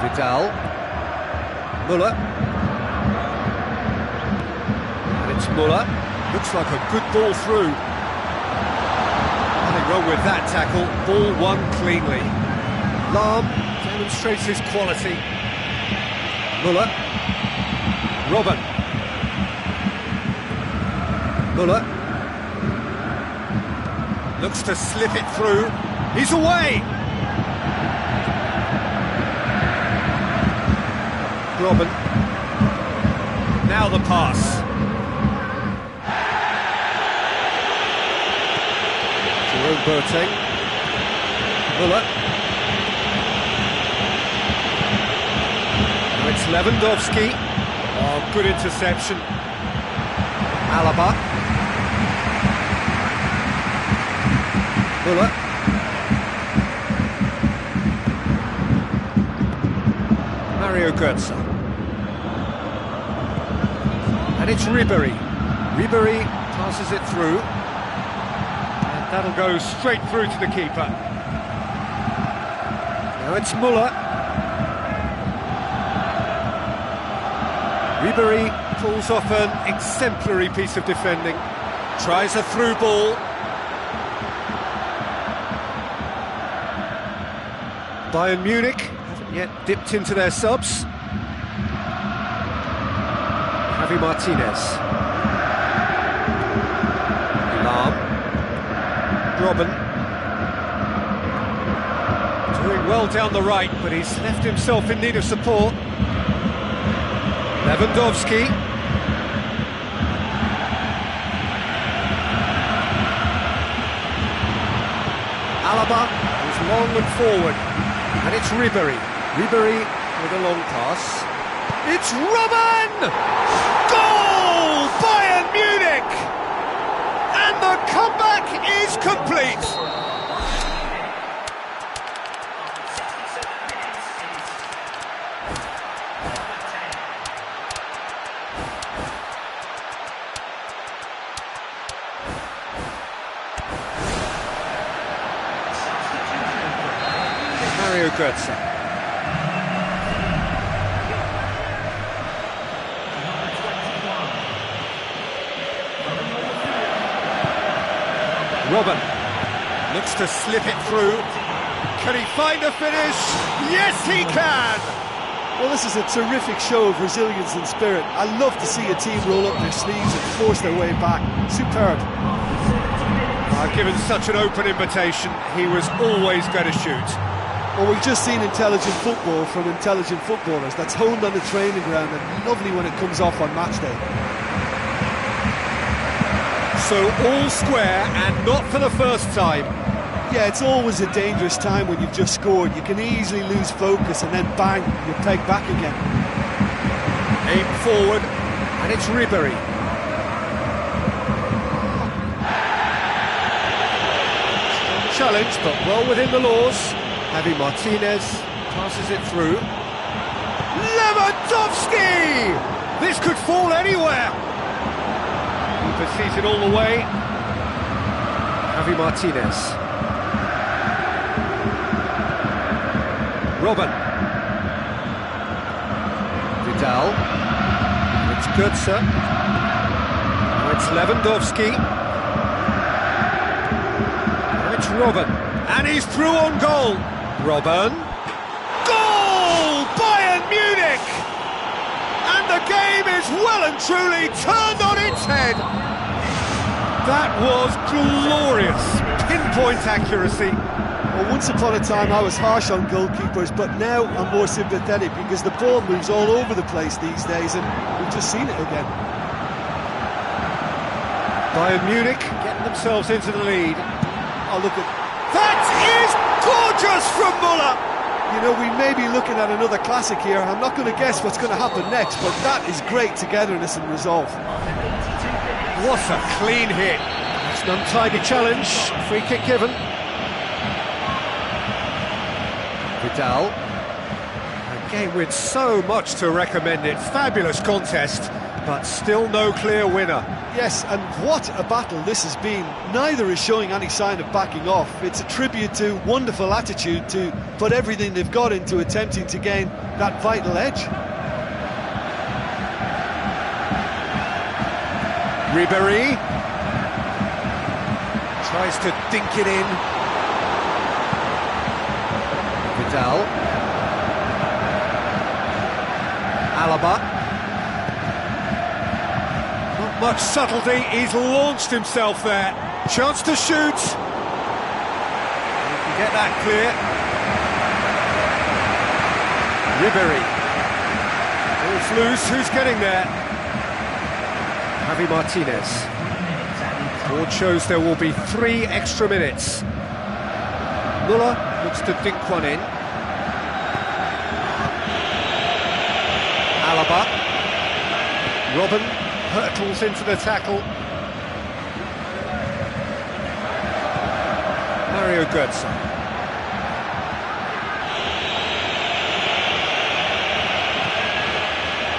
Vidal. Muller. And it's Muller. Looks like a good ball through. Nothing wrong with that tackle. Ball won cleanly. Lahm demonstrates his quality. Muller. Robin. Muller. Looks to slip it through. He's away! Robin. Now the pass. Jerome Boateng. Muller. It's Lewandowski. Oh, good interception. Alaba. Muller. Mario Götze. And it's Ribéry. Ribéry passes it through. And that'll go straight through to the keeper. Now it's Müller. Ribéry pulls off an exemplary piece of defending. Tries a through ball. Bayern Munich haven't yet dipped into their subs. Javi Martinez. Lahm. Robben. Doing well down the right, but he's left himself in need of support. Lewandowski. Alaba is long and forward. And it's Ribéry. Ribéry with a long pass. It's Robben! Goal! Bayern Munich! And the comeback is complete! Mario Götze. Robben looks to slip it through. Can he find a finish? Yes, he can! Well, this is a terrific show of resilience and spirit. I love to see a team roll up their sleeves and force their way back. Superb. Given such an open invitation, he was always going to shoot. Well, we've just seen intelligent football from intelligent footballers. That's honed on the training ground and lovely when it comes off on match day. So all square and not for the first time. Yeah, it's always a dangerous time when you've just scored. You can easily lose focus and then bang, you're pegged back again. Aim forward, and it's Ribéry. Challenge, but well within the laws. Javi Martinez passes it through. Lewandowski! This could fall anywhere. Keeper sees it all the way. Javi Martinez. Robben. Vidal. It's Götze. Now it's Lewandowski. Now it's Robben. And he's through on goal. Robben. Goal! Bayern Munich! And the game is well and truly turned on its head. That was glorious. Pinpoint accuracy. Well, once upon a time I was harsh on goalkeepers, but now I'm more sympathetic because the ball moves all over the place these days and we've just seen it again. Bayern Munich getting themselves into the lead. Oh, look at... That is gorgeous from Müller! You know, we may be looking at another classic here. I'm not going to guess what's going to happen next, but that is great togetherness and resolve. What a clean hit. It's an untidy challenge. Free kick given. Vidal. A game with so much to recommend it. Fabulous contest, but still no clear winner. Yes, and what a battle this has been. Neither is showing any sign of backing off. It's a tribute to wonderful attitude to put everything they've got into attempting to gain that vital edge. Ribéry tries to dink it in. Vidal. Alaba. Not much subtlety, he's launched himself there. Chance to shoot. He can get that clear. Ribéry. Ball's loose, who's getting there? Javi Martinez. Board shows there will be 3 extra minutes. Müller looks to dink one in. Alaba. Robben hurtles into the tackle. Mario Götze.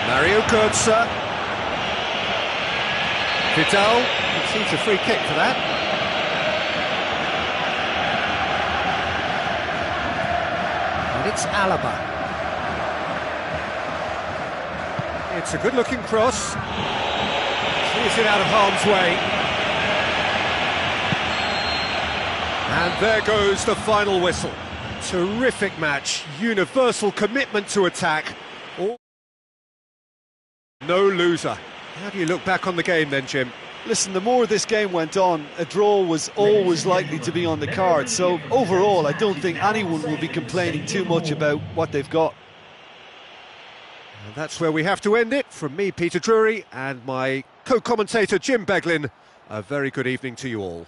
Mario Götze. Vidal conceives a free kick for that. And it's Alaba. It's a good-looking cross. Clears it out of harm's way. And there goes the final whistle. Terrific match, universal commitment to attack. No loser. How do you look back on the game then, Jim? Listen, the more this game went on, a draw was always likely to be on the card. So overall, I don't think anyone will be complaining too much about what they've got. And that's where we have to end it. From me, Peter Drury, and my co-commentator, Jim Beglin, a very good evening to you all.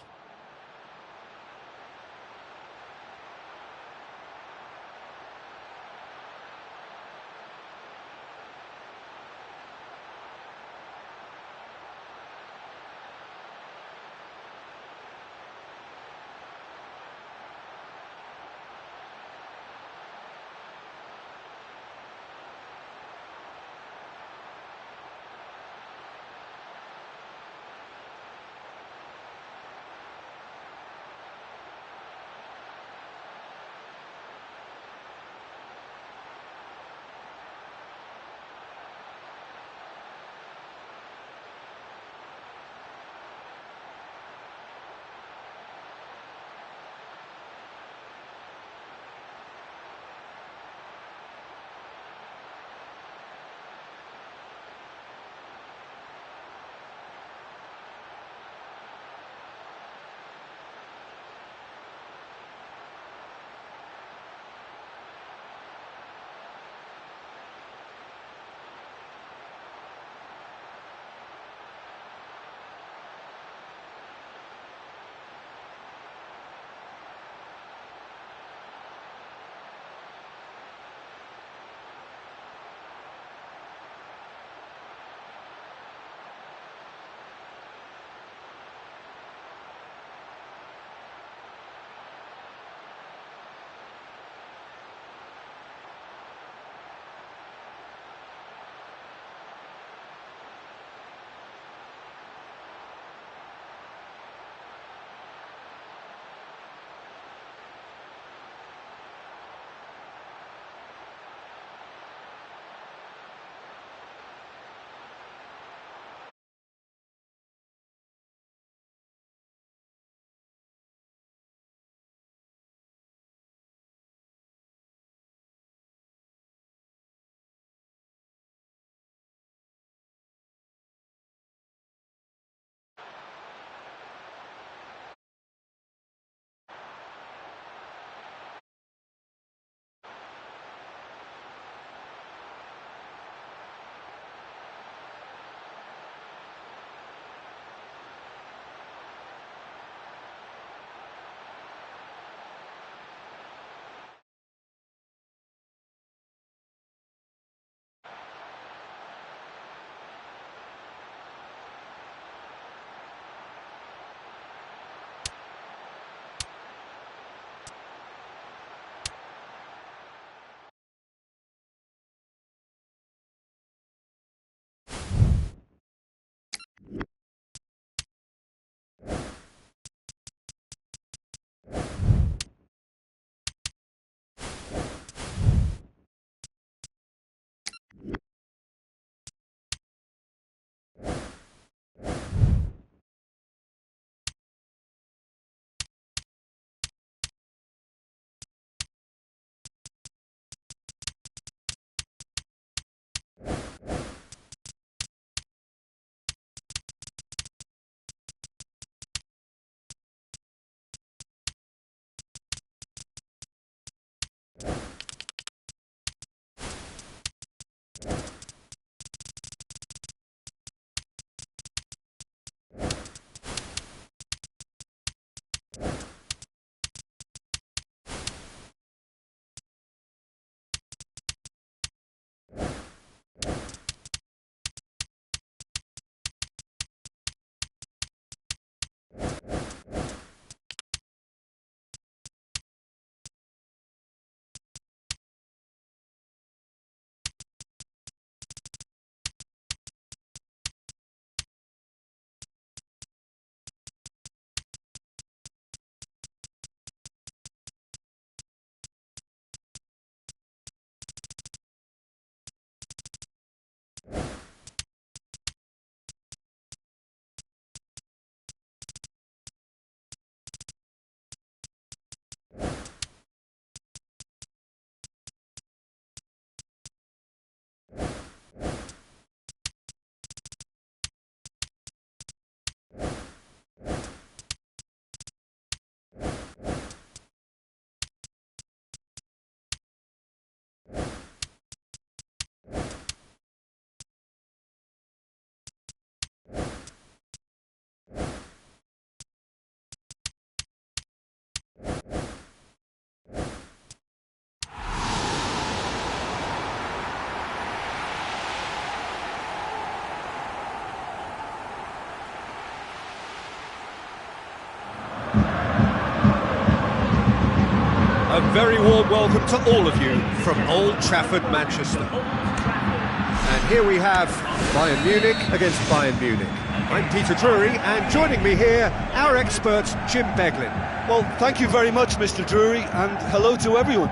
A very warm welcome to all of you from Old Trafford, Manchester. And here we have Bayern Munich against Bayern Munich. I'm Peter Drury, and joining me here, our expert, Jim Beglin. Well, thank you very much, Mr. Drury, and hello to everyone.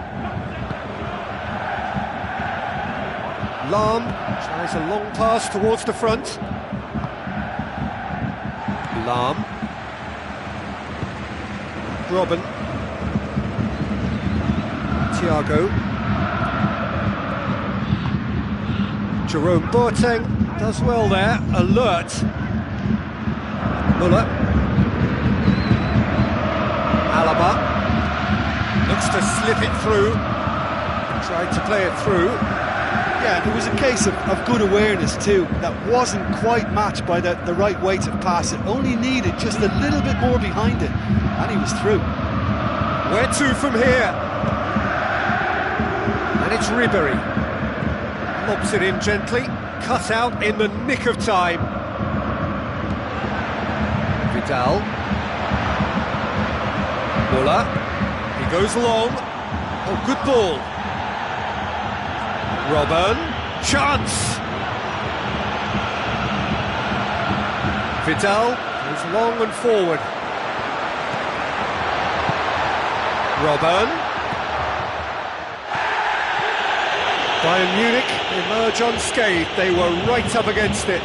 Lahm tries a long pass towards the front. Lahm. Robben. Thiago. Jerome Boateng does well there, alert. Muller. Alaba. Looks to slip it through. Tried to play it through. Yeah, it was a case of good awareness too. That wasn't quite matched by the right weight of pass. It only needed just a little bit more behind it, and he was through. Where to from here? And it's Ribéry. Lobs it in gently, cut out in the nick of time. Vidal. Muller. He goes long. Oh, good ball. Robben. Chance. Vidal goes long and forward. Robben. Bayern Munich emerge unscathed. They were right up against it.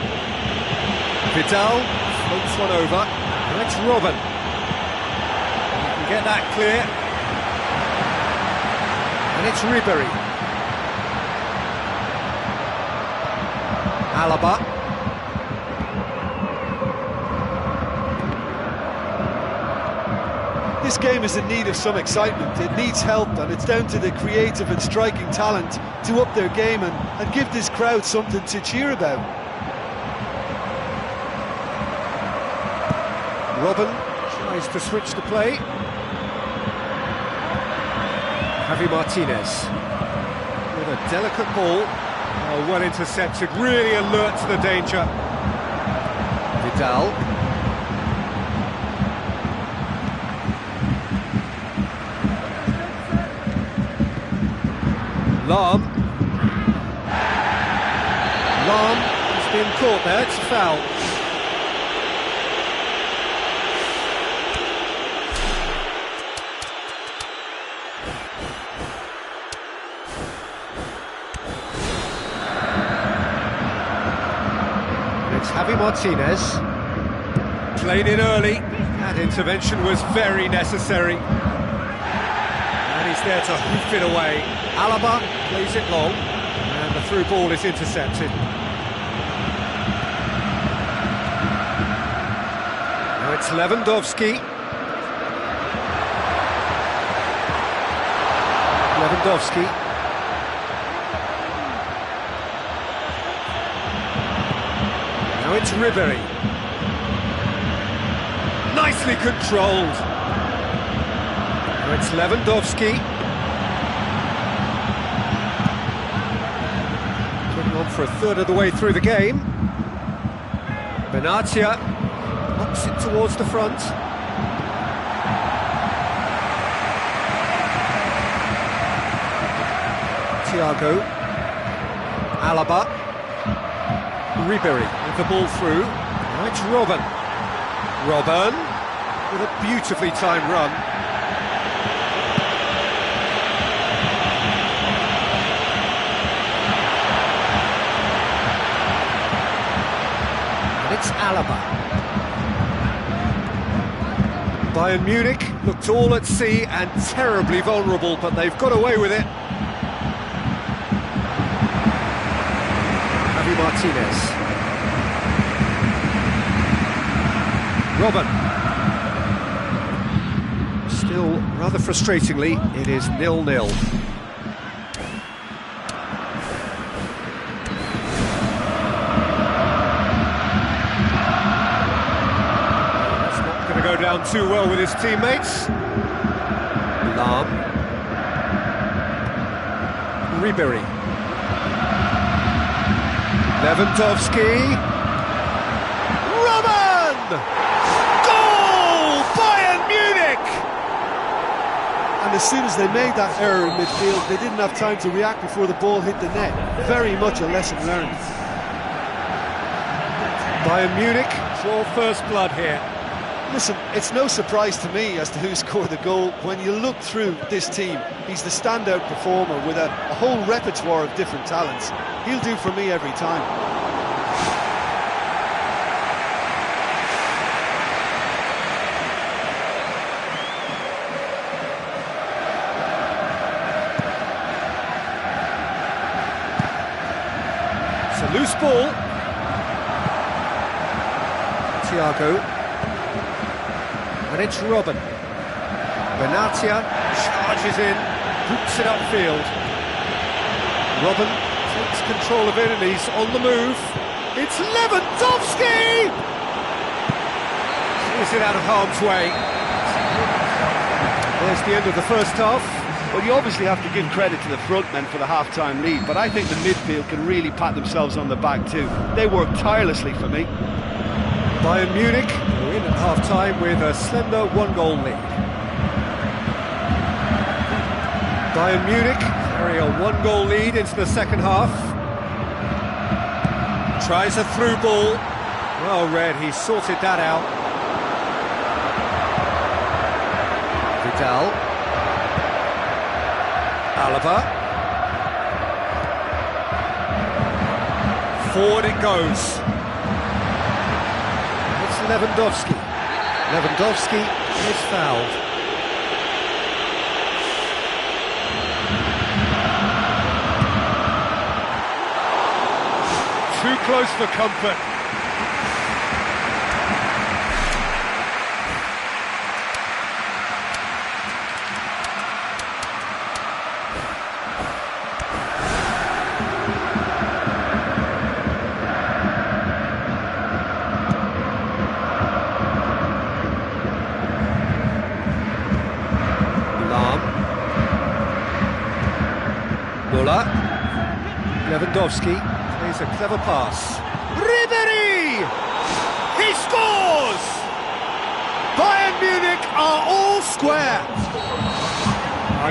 Vidal floats one over. That's Robben. You can get that clear. And it's Ribéry. Alaba. This game is in need of some excitement. It needs help, and it's down to the creative and striking talent to up their game and give this crowd something to cheer about. Robben tries to switch the play. Javi Martinez with a delicate ball. Oh, well intercepted, really alert to the danger. Vidal. Lahm. Lahm has been caught there, it's a foul. It's Javi Martinez. Played in early. That intervention was very necessary. And he's there to hoof it away. Alaba plays it long, and the through ball is intercepted. Now it's Lewandowski. Lewandowski. Now it's Ribéry. Nicely controlled. Now it's Lewandowski. On for a third of the way through the game. Benatia knocks it towards the front. Thiago. Alaba. Ribéry with the ball through. Now it's Robben. Robben with a beautifully timed run. It's Alaba. Bayern Munich looked all at sea and terribly vulnerable, but they've got away with it. Javi Martinez. Robben. Still, rather frustratingly, it is 0-0. Go down too well with his teammates. Lahm. Ribéry. Lewandowski. Robben! Goal! Bayern Munich! And as soon as they made that error in midfield, they didn't have time to react before the ball hit the net. Very much a lesson learned. Bayern Munich draw first blood here. Listen, it's no surprise to me as to who scored the goal. When you look through this team, he's the standout performer with a whole repertoire of different talents. He'll do for me every time. It's a loose ball. Thiago. And it's Robin. Benatia charges in, hoops it upfield. Robin takes control of it and he's on the move. It's Lewandowski! Is it out of harm's way? There's the end of the first half. Well, you obviously have to give credit to the front men for the half-time lead, but I think the midfield can really pat themselves on the back too. They work tirelessly for me. Bayern Munich are in at half-time with a slender one-goal lead. Bayern Munich carry a one-goal lead into the second half. Tries a through ball. Well read, he sorted that out. Vidal. Alaba. Forward it goes. Lewandowski. Lewandowski is fouled. Too close for comfort. Lewandowski plays a clever pass. Ribéry! He scores! Bayern Munich are all square.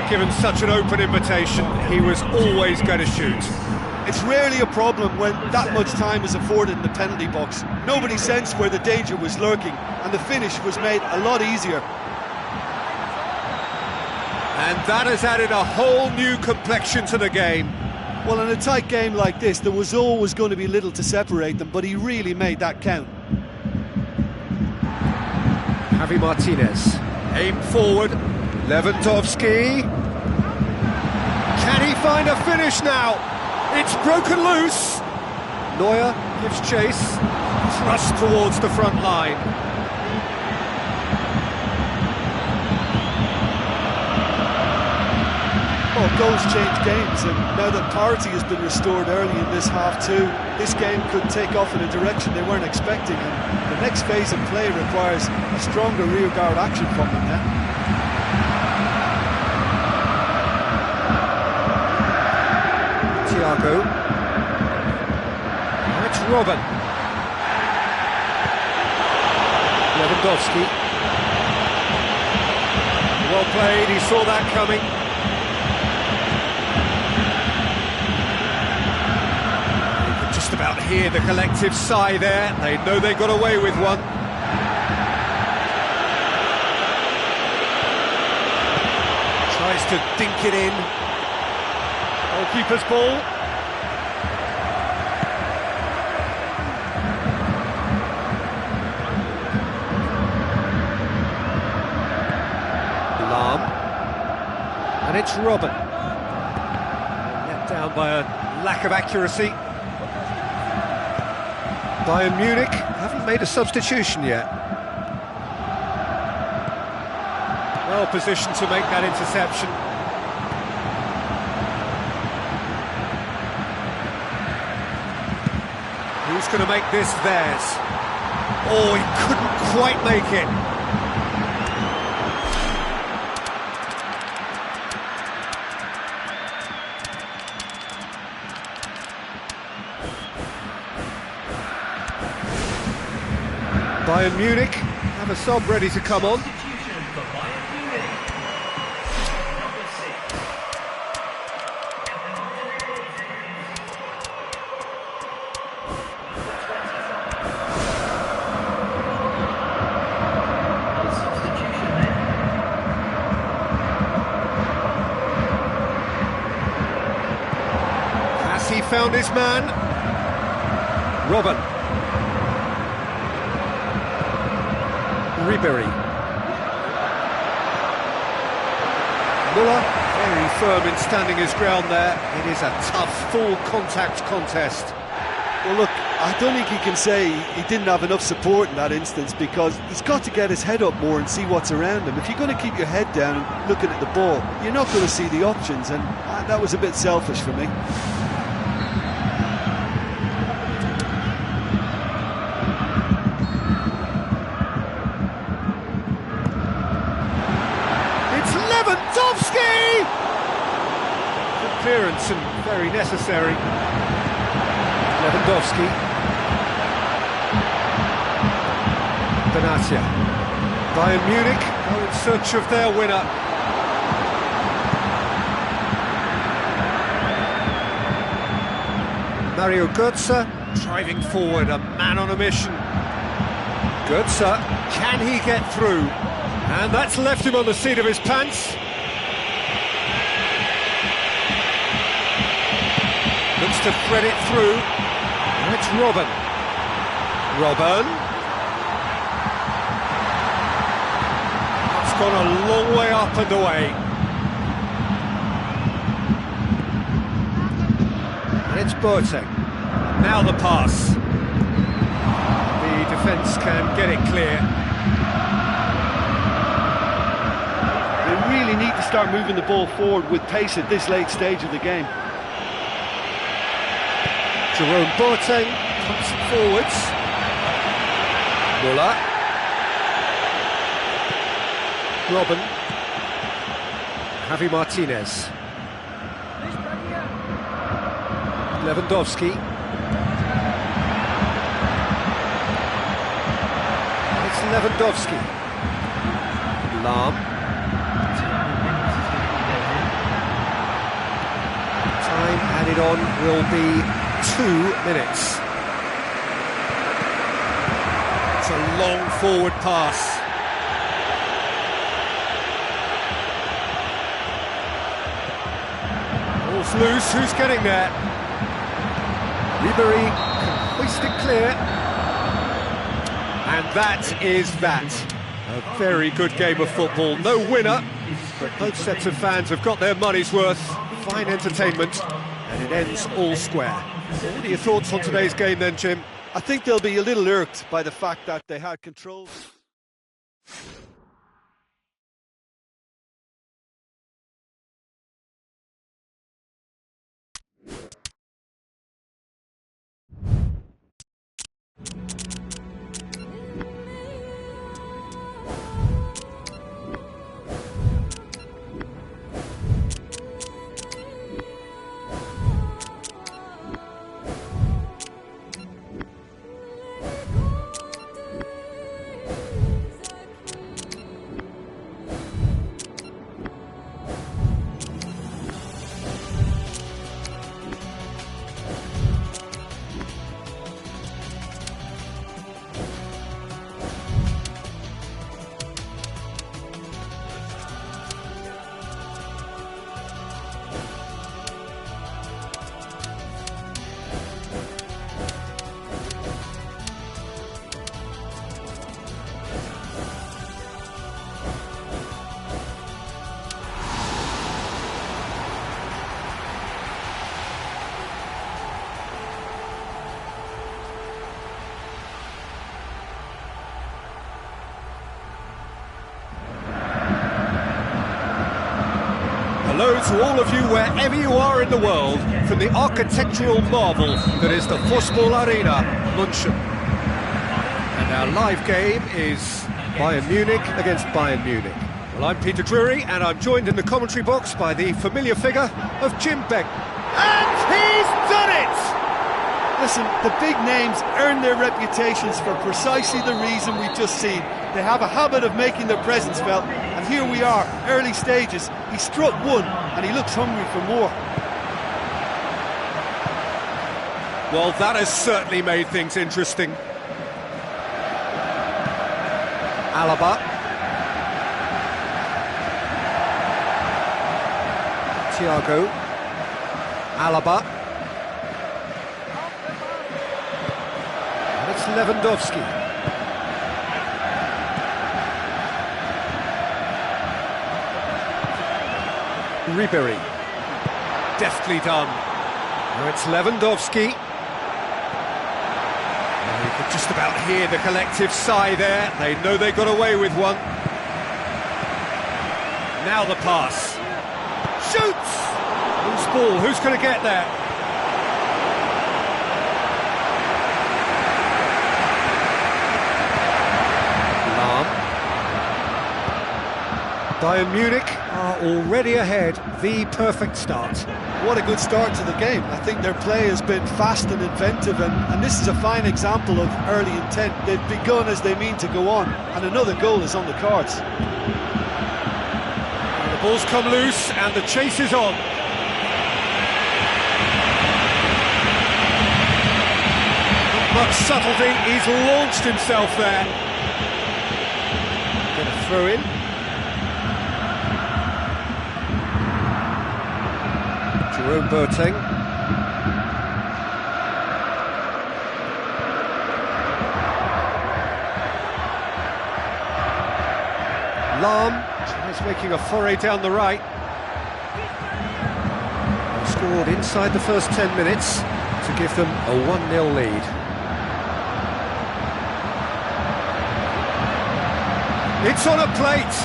Given such an open invitation, he was always going to shoot. It's rarely a problem when that much time is afforded in the penalty box. Nobody sensed where the danger was lurking, and the finish was made a lot easier. And that has added a whole new complexion to the game. Well, in a tight game like this, there was always going to be little to separate them, but he really made that count. Javi Martinez, aim forward, Lewandowski. Can he find a finish now? It's broken loose. Neuer gives chase, thrust towards the front line. Well, goals change games, and now that parity has been restored early in this half too, this game could take off in a direction they weren't expecting, and the next phase of play requires a stronger rearguard action from them now. Thiago. Now it's Robin. Lewandowski. Well played, he saw that coming. About hear the collective sigh there. They know they got away with one. Tries to dink it in. Goalkeeper's ball. Lam. And it's Robin. Let down by a lack of accuracy. Bayern Munich haven't made a substitution yet. Well positioned to make that interception. Who's going to make this theirs? Oh, he couldn't quite make it. Bayern Munich have a sub ready to come on. around his man. Robin. Ribery. Muller, very firm in standing his ground there. It is a tough, full contact contest. Well, look, I don't think he can say he didn't have enough support in that instance, because he's got to get his head up more and see what's around him. If you're going to keep your head down and looking at the ball, you're not going to see the options, and that was a bit selfish for me. It's Lewandowski! Good clearance and very necessary. Lewandowski. Benatia. Bayern Munich are in search of their winner. Mario Götze driving forward, a man on a mission. Götze, can he get through? And that's left him on the seat of his pants. Looks to thread it through. And it's Robin. Robin. It's gone a long way up and away. And it's Boateng. Now the pass. The defence can get it clear. They really need to start moving the ball forward with pace at this late stage of the game. Jerome Boateng comes forwards. Muller. Robin. Javi Martinez. Lewandowski. It's Lewandowski. Lahm. Time added on will be 2 minutes. It's a long forward pass. Ball's loose, who's getting there? Ribery can hoist it clear. And that is that. A very good game of football. No winner, but both sets of fans have got their money's worth. Fine entertainment, and it ends all square. What are your thoughts on today's game then, Jim? I think they'll be a little irked by the fact that they had control. Hello to all of you wherever you are in the world, from the architectural marvel that is the Fußball Arena, München. And our live game is Bayern Munich against Bayern Munich. Well, I'm Peter Drury, and I'm joined in the commentary box by the familiar figure of Jim Beck. And he's done it! Listen, the big names earn their reputations for precisely the reason we've just seen. They have a habit of making their presence felt, and here we are, early stages. He struck one, and he looks hungry for more. Well, that has certainly made things interesting. Alaba. Thiago. Alaba. Lewandowski. Ribery. Deftly done. Now it's Lewandowski. Oh, you could just about hear the collective sigh there. They know they got away with one. Now the pass. Shoots! Loose ball, who's going to get there? Bayern Munich are already ahead, the perfect start. What a good start to the game. I think their play has been fast and inventive, and this is a fine example of early intent. They've begun as they mean to go on, and another goal is on the cards. And the ball's come loose, and the chase is on. Not much subtlety, he's launched himself there. Going to throw in. Jerome Boateng. Lahm tries making a foray down the right. Scored inside the first 10 minutes to give them a 1-0 lead. It's on a plate!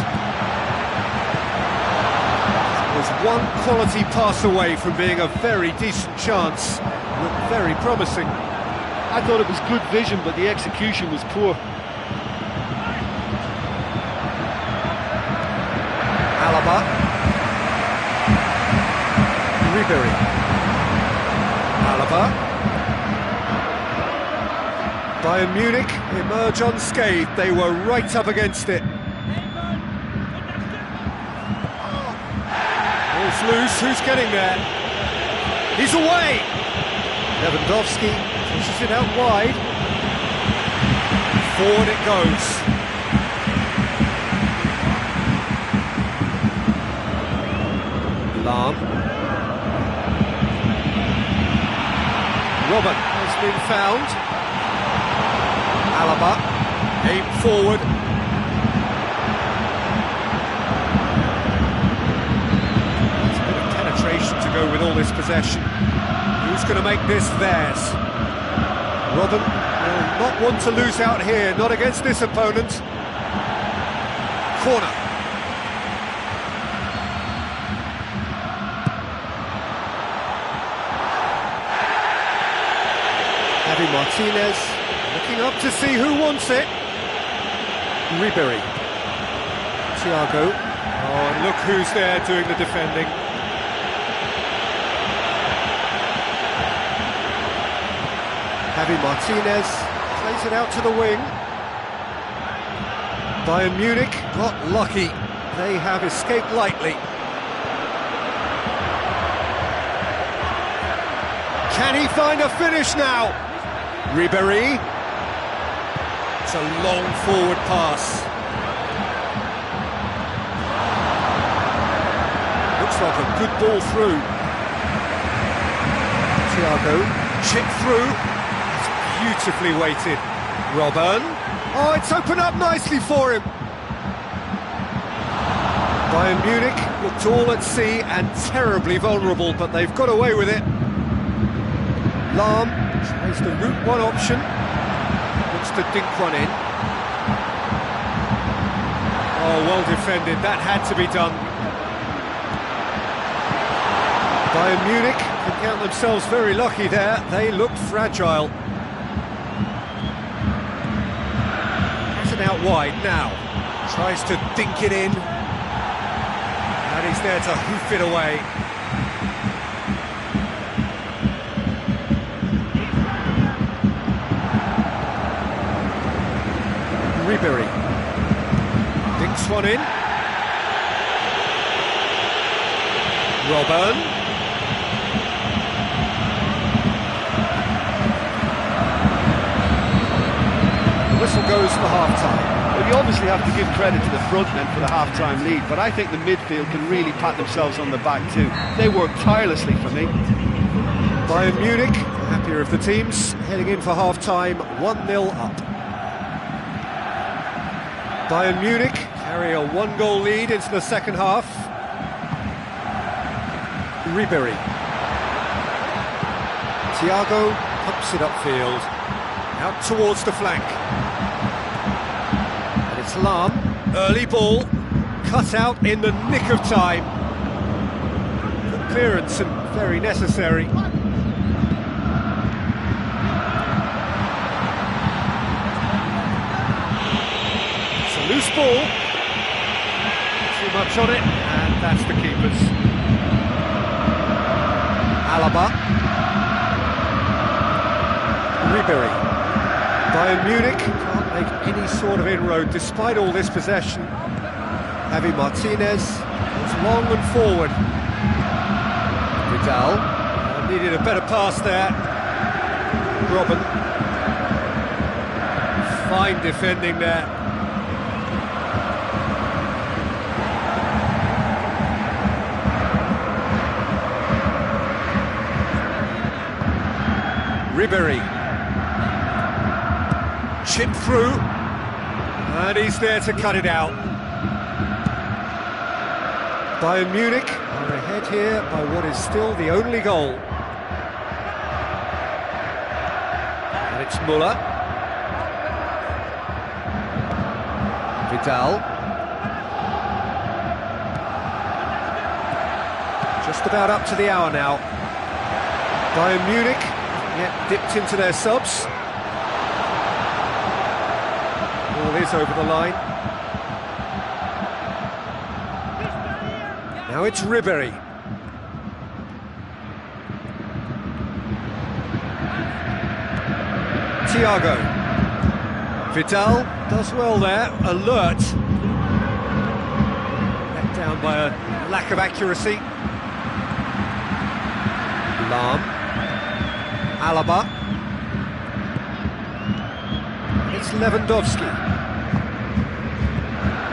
Was one quality pass away from being a very decent chance. Looked very promising. I thought it was good vision, but the execution was poor. Alaba. Ribery. Alaba. Bayern Munich emerge unscathed. They were right up against it. Ball's loose, who's getting there? He's away! Lewandowski pushes it out wide. Forward it goes. Lahm. Robert has been found. Alaba, aim forward. That's a bit of penetration to go with all this possession. Who's going to make this theirs? Robin will not want to lose out here, not against this opponent. Corner. Javi Martinez looking up to see who wants it. Ribery. Thiago. Oh, and look who's there doing the defending. Javi Martinez plays it out to the wing. Bayern Munich got lucky. They have escaped lightly. Can he find a finish now? Ribery. It's a long forward pass. Looks like a good ball through. Thiago, chip through. It's beautifully weighted. Robin. Oh, it's opened up nicely for him. Bayern Munich looked all at sea and terribly vulnerable, but they've got away with it. Lahm tries the route one option. Looks to dink one in. Oh, well defended. That had to be done. Bayern Munich can count themselves very lucky there. They looked fragile. Has it out wide now. Tries to dink it in. And he's there to hoof it away. Ribery dinks one in. Robin. The whistle goes for half-time. Well, you obviously have to give credit to the front men for the half-time lead, but I think the midfield can really pat themselves on the back too. They work tirelessly for me. Bayern Munich, happier of the teams, heading in for half-time, 1-0 up. Bayern Munich carry a one-goal lead into the second half. Ribery. Thiago pumps it upfield, out towards the flank. And it's Lahm, early ball, cut out in the nick of time. Good clearance and very necessary. It's a loose ball. Too much on it, and that's the keeper's. Alaba. Ribery. Bayern Munich can't make any sort of inroad despite all this possession. Javi Martinez goes long and forward. Vidal needed a better pass there. Robben. Fine defending there. Ribery. Chip through, and he's there to cut it out. Bayern Munich are ahead here by what is still the only goal. And it's Müller. Vidal. Just about up to the hour now. Bayern Munich yet dipped into their subs. Ball is over the line. Now it's Ribery. Thiago. Vidal does well there, alert. Let down by a lack of accuracy. Lahm. Alaba. It's Lewandowski.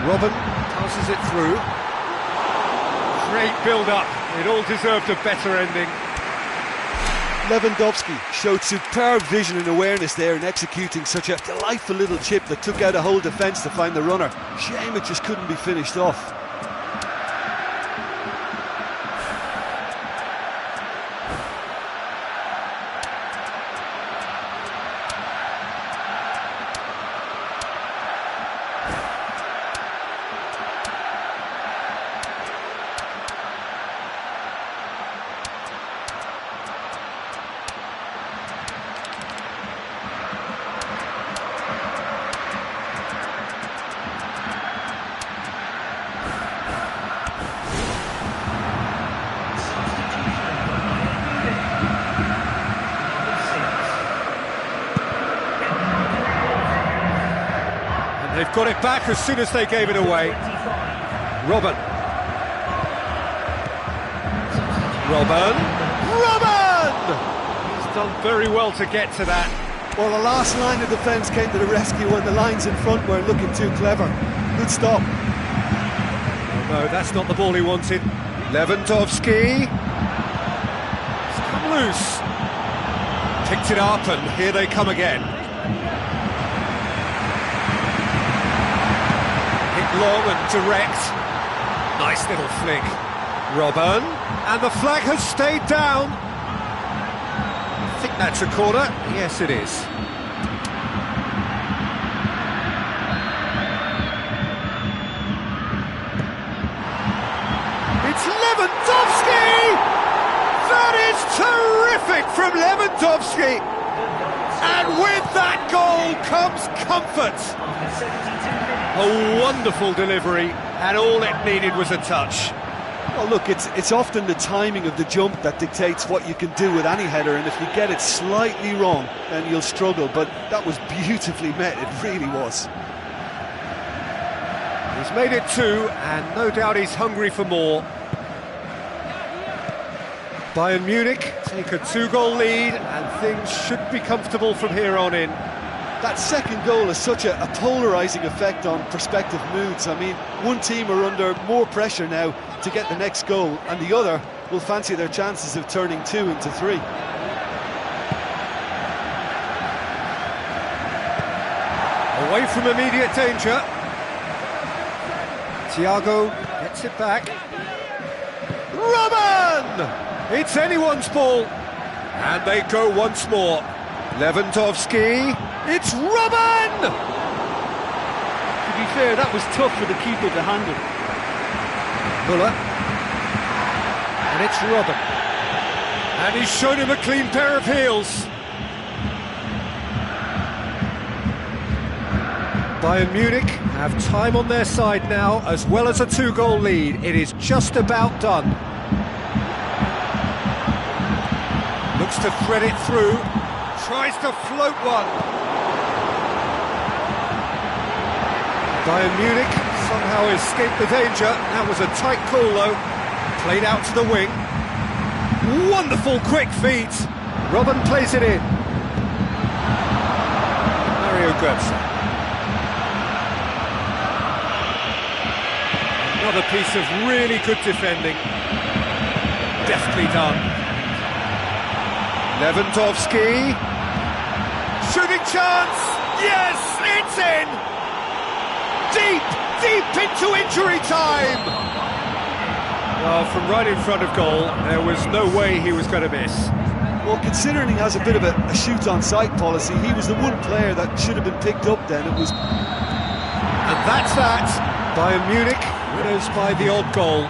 Robben passes it through. Great build-up. It all deserved a better ending. Lewandowski showed superb vision and awareness there in executing such a delightful little chip that took out a whole defence to find the runner. Shame it just couldn't be finished off. They've got it back as soon as they gave it away. Robben. He's done very well to get to that. Well, the last line of defence came to the rescue when the lines in front weren't looking too clever. Good stop. No, that's not the ball he wanted. Lewandowski. It's come loose. Picked it up, and here they come again. Long and direct. Nice little flick. Robben, and the flag has stayed down. I think that's a corner. Yes, it is. It's Lewandowski! That is terrific from Lewandowski! And with that goal comes comfort. A wonderful delivery, and all it needed was a touch. Well, look, it's often the timing of the jump that dictates what you can do with any header, and if you get it slightly wrong, then you'll struggle, but that was beautifully met, it really was. He's made it 2, and no doubt he's hungry for more. Bayern Munich take a 2-goal lead, and things should be comfortable from here on in. That second goal has such a polarising effect on prospective moods. I mean, one team are under more pressure now to get the next goal, and the other will fancy their chances of turning 2 into 3. Away from immediate danger. Thiago gets it back. Robben! It's anyone's ball. And they go once more. Lewandowski. It's Robben! To be fair, that was tough for the keeper to handle. Muller. And it's Robben. And he's shown him a clean pair of heels. Bayern Munich have time on their side now, as well as a 2-goal lead. It is just about done. Looks to thread it through. Tries to float one. Bayern Munich somehow escaped the danger. That was a tight call though. Played out to the wing. Wonderful quick feet. Robben plays it in. Mario Götze. Another piece of really good defending. Deftly done. Lewandowski. Shooting chance! Yes, it's in! Deep into injury time! Well, from right in front of goal, there was no way he was going to miss. Well, considering he has a bit of a shoot-on-sight policy, he was the one player that should have been picked up then. It was... And that's that. Bayern Munich winners by the odd goal.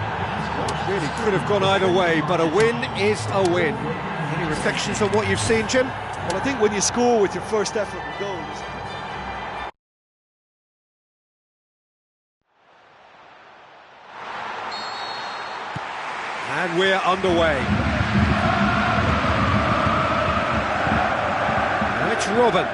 Really could have gone either way, but a win is a win. Any reflections on what you've seen, Jim? Well, I think when you score with your first effort and goal... And we're underway. Now it's Robben.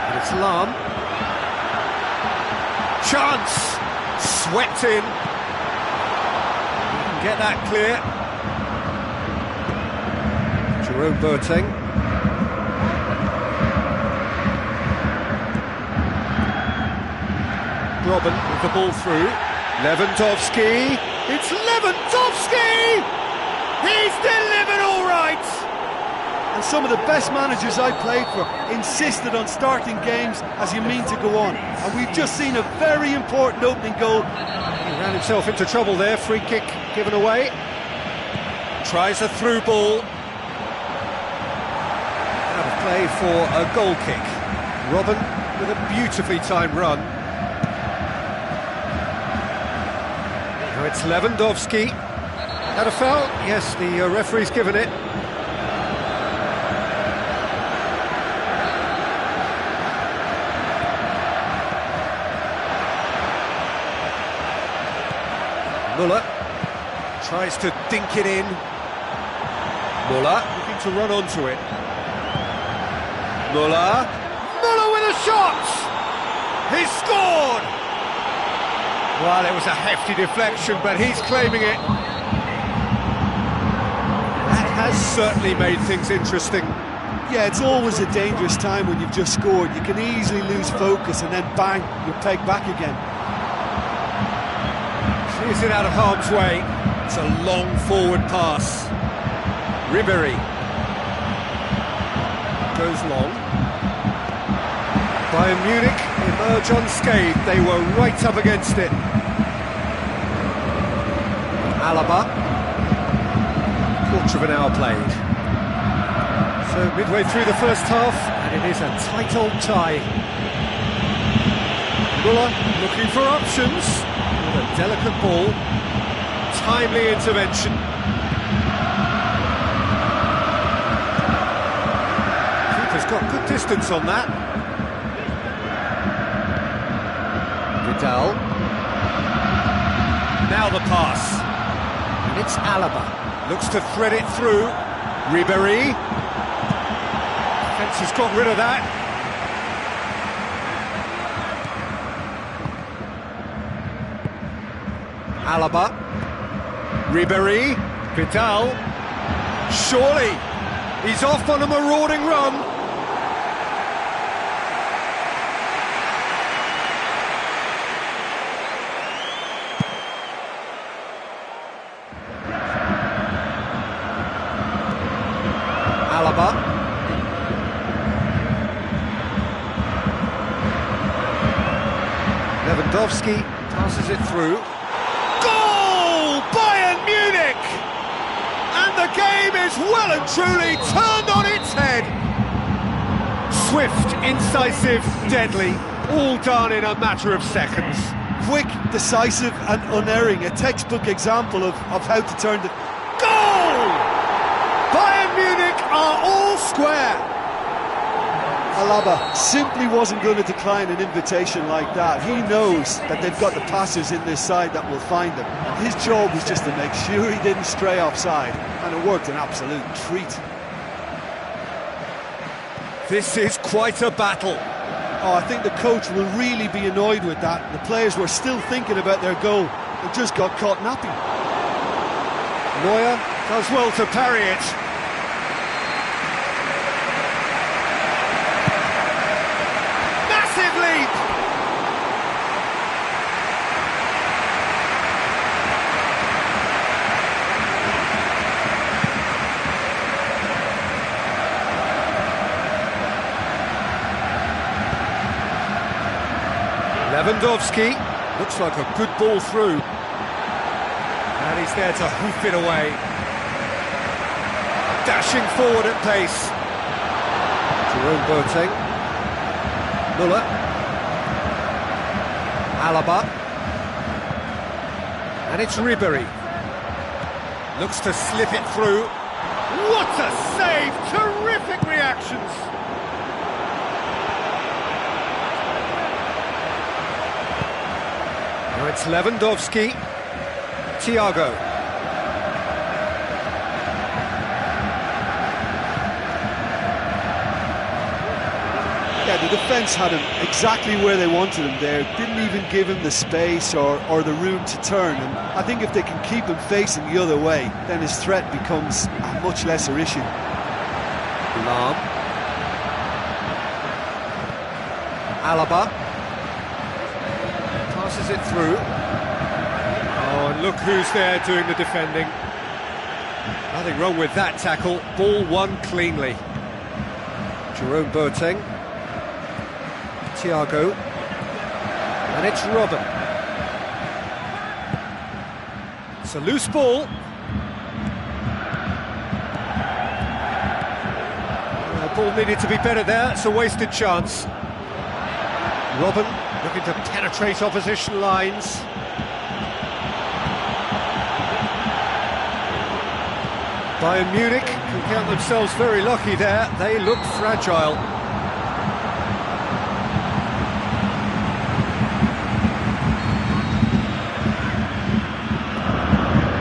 And it's Lahm. Chance! Swept in. Get that clear. Jerome Boateng. Robben with the ball through. Lewandowski. It's Lewandowski! He's delivered all right! And some of the best managers I played for insisted on starting games as you mean to go on. And we've just seen a very important opening goal. He ran himself into trouble there. Free kick given away. Tries a through ball. Out of play for a goal kick. Robben with a beautifully timed run. Now it's Lewandowski. Had a foul? Yes, the referee's given it. Muller tries to dink it in. Muller looking to run onto it. Muller with a shot! He's scored! Well, it was a hefty deflection, but he's claiming it. That has certainly made things interesting. Yeah, it's always a dangerous time when you've just scored. You can easily lose focus and then bang, you're pegged back again. Clears it out of harm's way. It's a long forward pass. Ribéry goes long. Bayern Munich emerge unscathed. They were right up against it. Alaba. Quarter of an hour played. So midway through the first half, and it is a tight old tie. Muller looking for options. With a delicate ball. Timely intervention. Keeper's got good distance on that. Vidal. Now the pass. And it's Alaba. Looks to thread it through. Ribéry. Defence has got rid of that. Alaba. Ribéry. Vidal. Surely. He's off on a marauding run. Lewandowski passes it through. Goal! Bayern Munich! And the game is well and truly turned on its head. Swift, incisive, deadly, all done in a matter of seconds. Quick, decisive and unerring, a textbook example of how to turn the... Goal! Bayern Munich are all square. Alaba simply wasn't going to decline an invitation like that. He knows that they've got the passers in this side that will find them. And his job was just to make sure he didn't stray offside, and it worked an absolute treat. This is quite a battle. Oh, I think the coach will really be annoyed with that. The players were still thinking about their goal. They just got caught napping. Neuer does well to parry it. Massive leap! Lewandowski, looks like a good ball through. And he's there to hoof it away. Dashing forward at pace. Jerome Boateng. Müller. Alaba. And it's Ribéry. Looks to slip it through. What a save! Terrific reactions! Now it's Lewandowski. Thiago. Yeah, the defence had him exactly where they wanted him there. Didn't even give him the space or the room to turn. And I think if they can keep him facing the other way, then his threat becomes a much lesser issue. Lahm. Alaba. Passes it through. Oh, and look who's there doing the defending. Nothing wrong with that tackle. Ball won cleanly. Jerome Boateng. Thiago. And it's Robben. It's a loose ball. The ball needed to be better there. It's a wasted chance. Robben looking to penetrate opposition lines. Bayern Munich can count themselves very lucky there. They look fragile.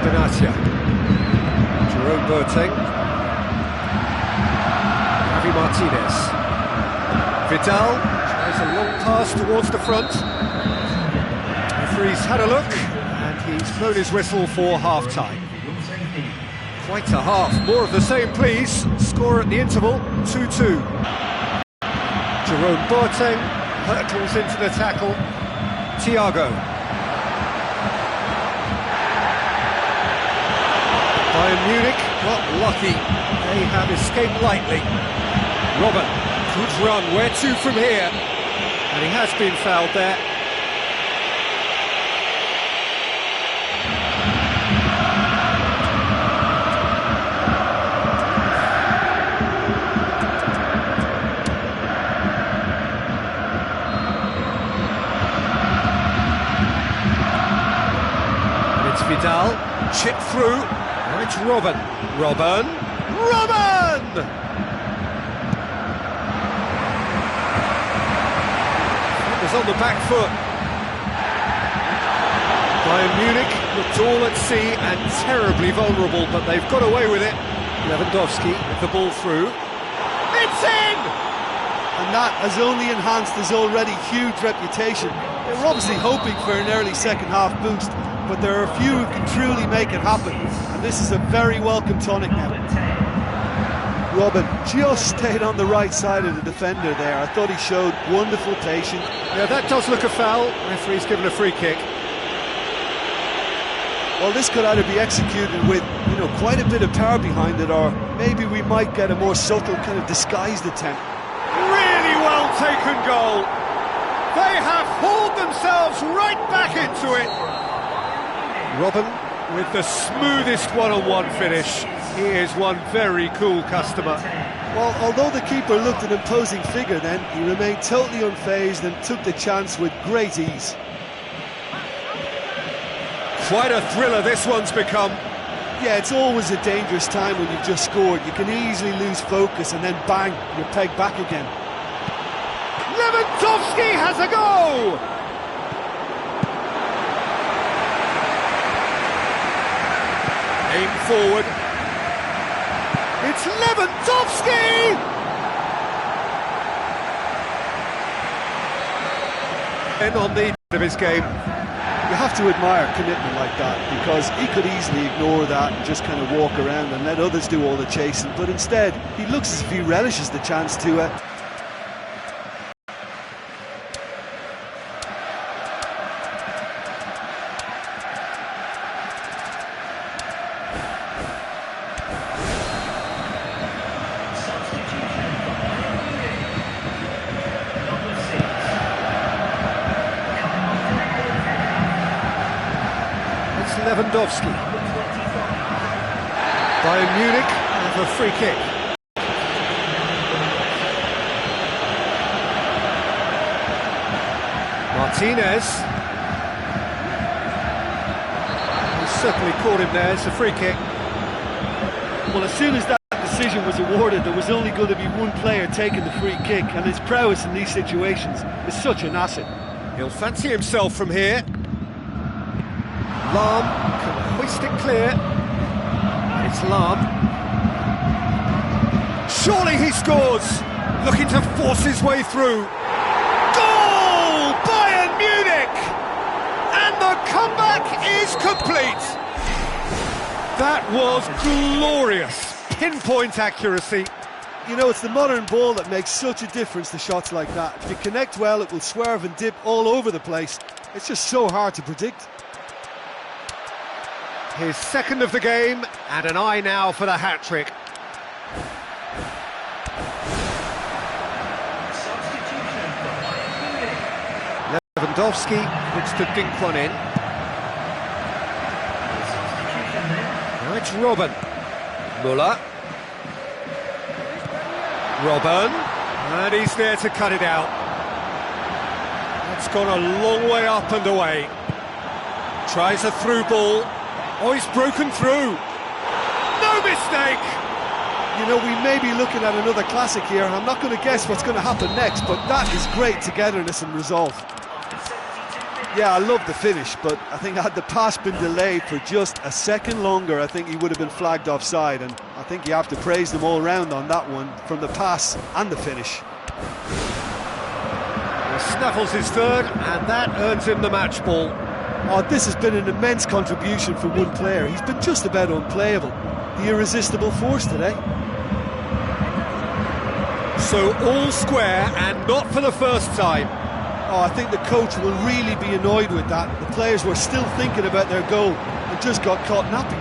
Benatia. Jerome Boateng. Javi Martinez. Vidal tries a long pass towards the front. The referee's had a look and he's blown his whistle for half-time. Quite a half. More of the same, please. Score at the interval, 2-2. Jerome Boateng hurtles into the tackle. Thiago. Bayern Munich got lucky. They have escaped lightly. Robben, good run. Where to from here? And he has been fouled there. Vidal, chip through, and it's Robben. Robben! It was on the back foot. Bayern Munich looked all at sea and terribly vulnerable, but they've got away with it. Lewandowski with the ball through. It's in! And that has only enhanced his already huge reputation. They were obviously hoping for an early second-half boost, but there are a few who can truly make it happen, and this is a very welcome tonic now. Robben just stayed on the right side of the defender there. I thought he showed wonderful patience. Yeah, that does look a foul. Referee's given a free kick. Well, this could either be executed with, quite a bit of power behind it, or maybe we might get a more subtle kind of disguised attempt. Really well taken goal. They have hauled themselves right back into it. Robin with the smoothest one-on-one finish. He is one very cool customer. Well, although the keeper looked an imposing figure then, he remained totally unfazed and took the chance with great ease. Quite a thriller this one's become. Yeah, it's always a dangerous time when you've just scored. You can easily lose focus and then bang, you're pegged back again. Lewandowski has a go! Aim forward. It's Lewandowski! And on the end of his game. You have to admire commitment like that, because he could easily ignore that and just kind of walk around and let others do all the chasing, but instead he looks as if he relishes the chance to Lewandowski. Bayern Munich have a free kick. Martinez. He certainly caught him there, it's a free kick. Well, as soon as that decision was awarded, there was only going to be one player taking the free kick, and his prowess in these situations is such an asset. He'll fancy himself from here. Lahm can hoist it clear. It's Lahm. Surely he scores! Looking to force his way through. Goal! Bayern Munich! And the comeback is complete! That was glorious. Pinpoint accuracy. You know, it's the modern ball that makes such a difference to shots like that. If you connect well, it will swerve and dip all over the place. It's just so hard to predict. His second of the game, and an eye now for the hat-trick. Lewandowski looks to dink one in. Now it's Robin. Müller. Robin. And he's there to cut it out. That's gone a long way up and away. Tries a through ball. Oh, he's broken through. No mistake! You know, we may be looking at another classic here, and I'm not going to guess what's going to happen next, but that is great togetherness and resolve. Yeah, I love the finish, but I think had the pass been delayed for just a second longer, I think he would have been flagged offside, and I think you have to praise them all round on that one, from the pass and the finish. Well, Snaffles his third, and that earns him the match ball. Oh, this has been an immense contribution from one player. He's been just about unplayable. The irresistible force today. So all square, and not for the first time. Oh, I think the coach will really be annoyed with that. The players were still thinking about their goal and just got caught napping.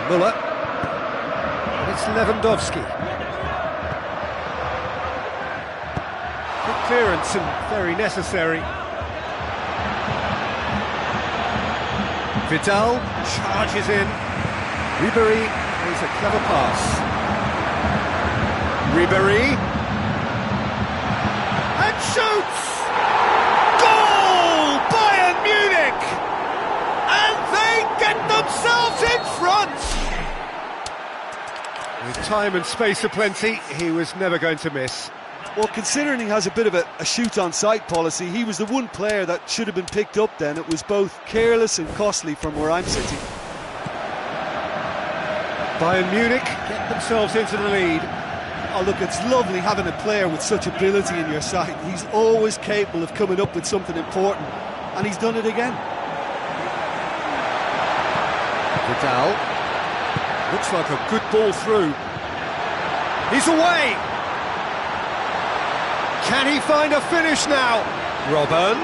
Müller. It's Lewandowski. Good clearance and very necessary. Vidal charges in. Ribéry plays a clever pass. Ribéry. And shoots! Goal! Bayern Munich! And they get themselves in front! With time and space aplenty, he was never going to miss. Well, considering he has a bit of a shoot-on-sight policy, he was the one player that should have been picked up then. It was both careless and costly from where I'm sitting. Bayern Munich get themselves into the lead. Oh, look, it's lovely having a player with such ability in your side. He's always capable of coming up with something important, and he's done it again. Vidal. Looks like a good ball through. He's away! Can he find a finish now? Robin.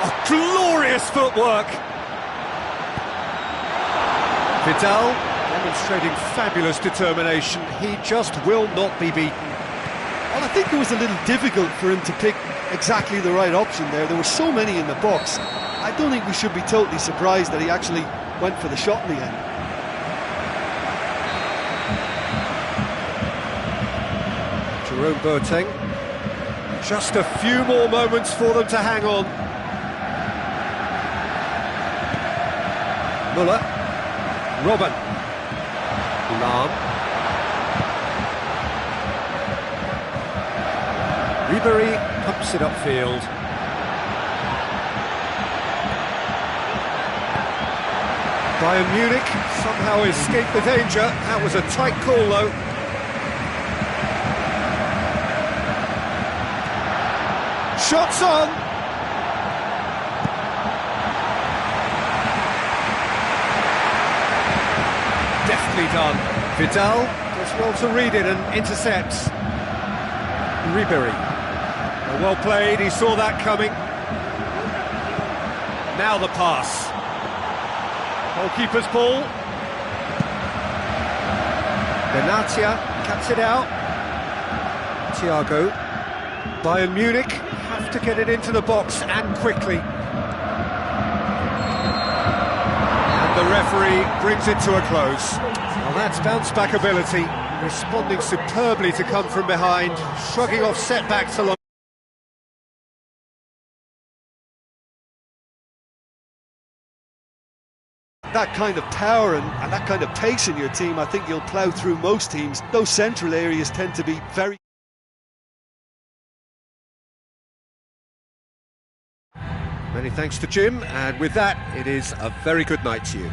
Oh, glorious footwork! Vidal demonstrating fabulous determination. He just will not be beaten. Well, I think it was a little difficult for him to pick exactly the right option there. There were so many in the box. I don't think we should be totally surprised that he actually went for the shot in the end. Jerome Boateng. Just a few more moments for them to hang on. Muller. Robben. Lahm. Ribéry pumps it upfield. Bayern Munich somehow escaped the danger. That was a tight call though. Shots on! Deftly done. Vidal does well to read it and intercepts. Ribéry. Well played, he saw that coming. Now the pass. Goalkeeper's ball. Benatia cuts it out. Thiago. Bayern Munich have to get it into the box and quickly. And the referee brings it to a close. Well, that's bounce-back ability, responding superbly to come from behind, shrugging off setbacks along. That kind of power and that kind of pace in your team, I think you'll plough through most teams. Those central areas tend to be very... Many thanks to Jim, and with that, it is a very good night to you.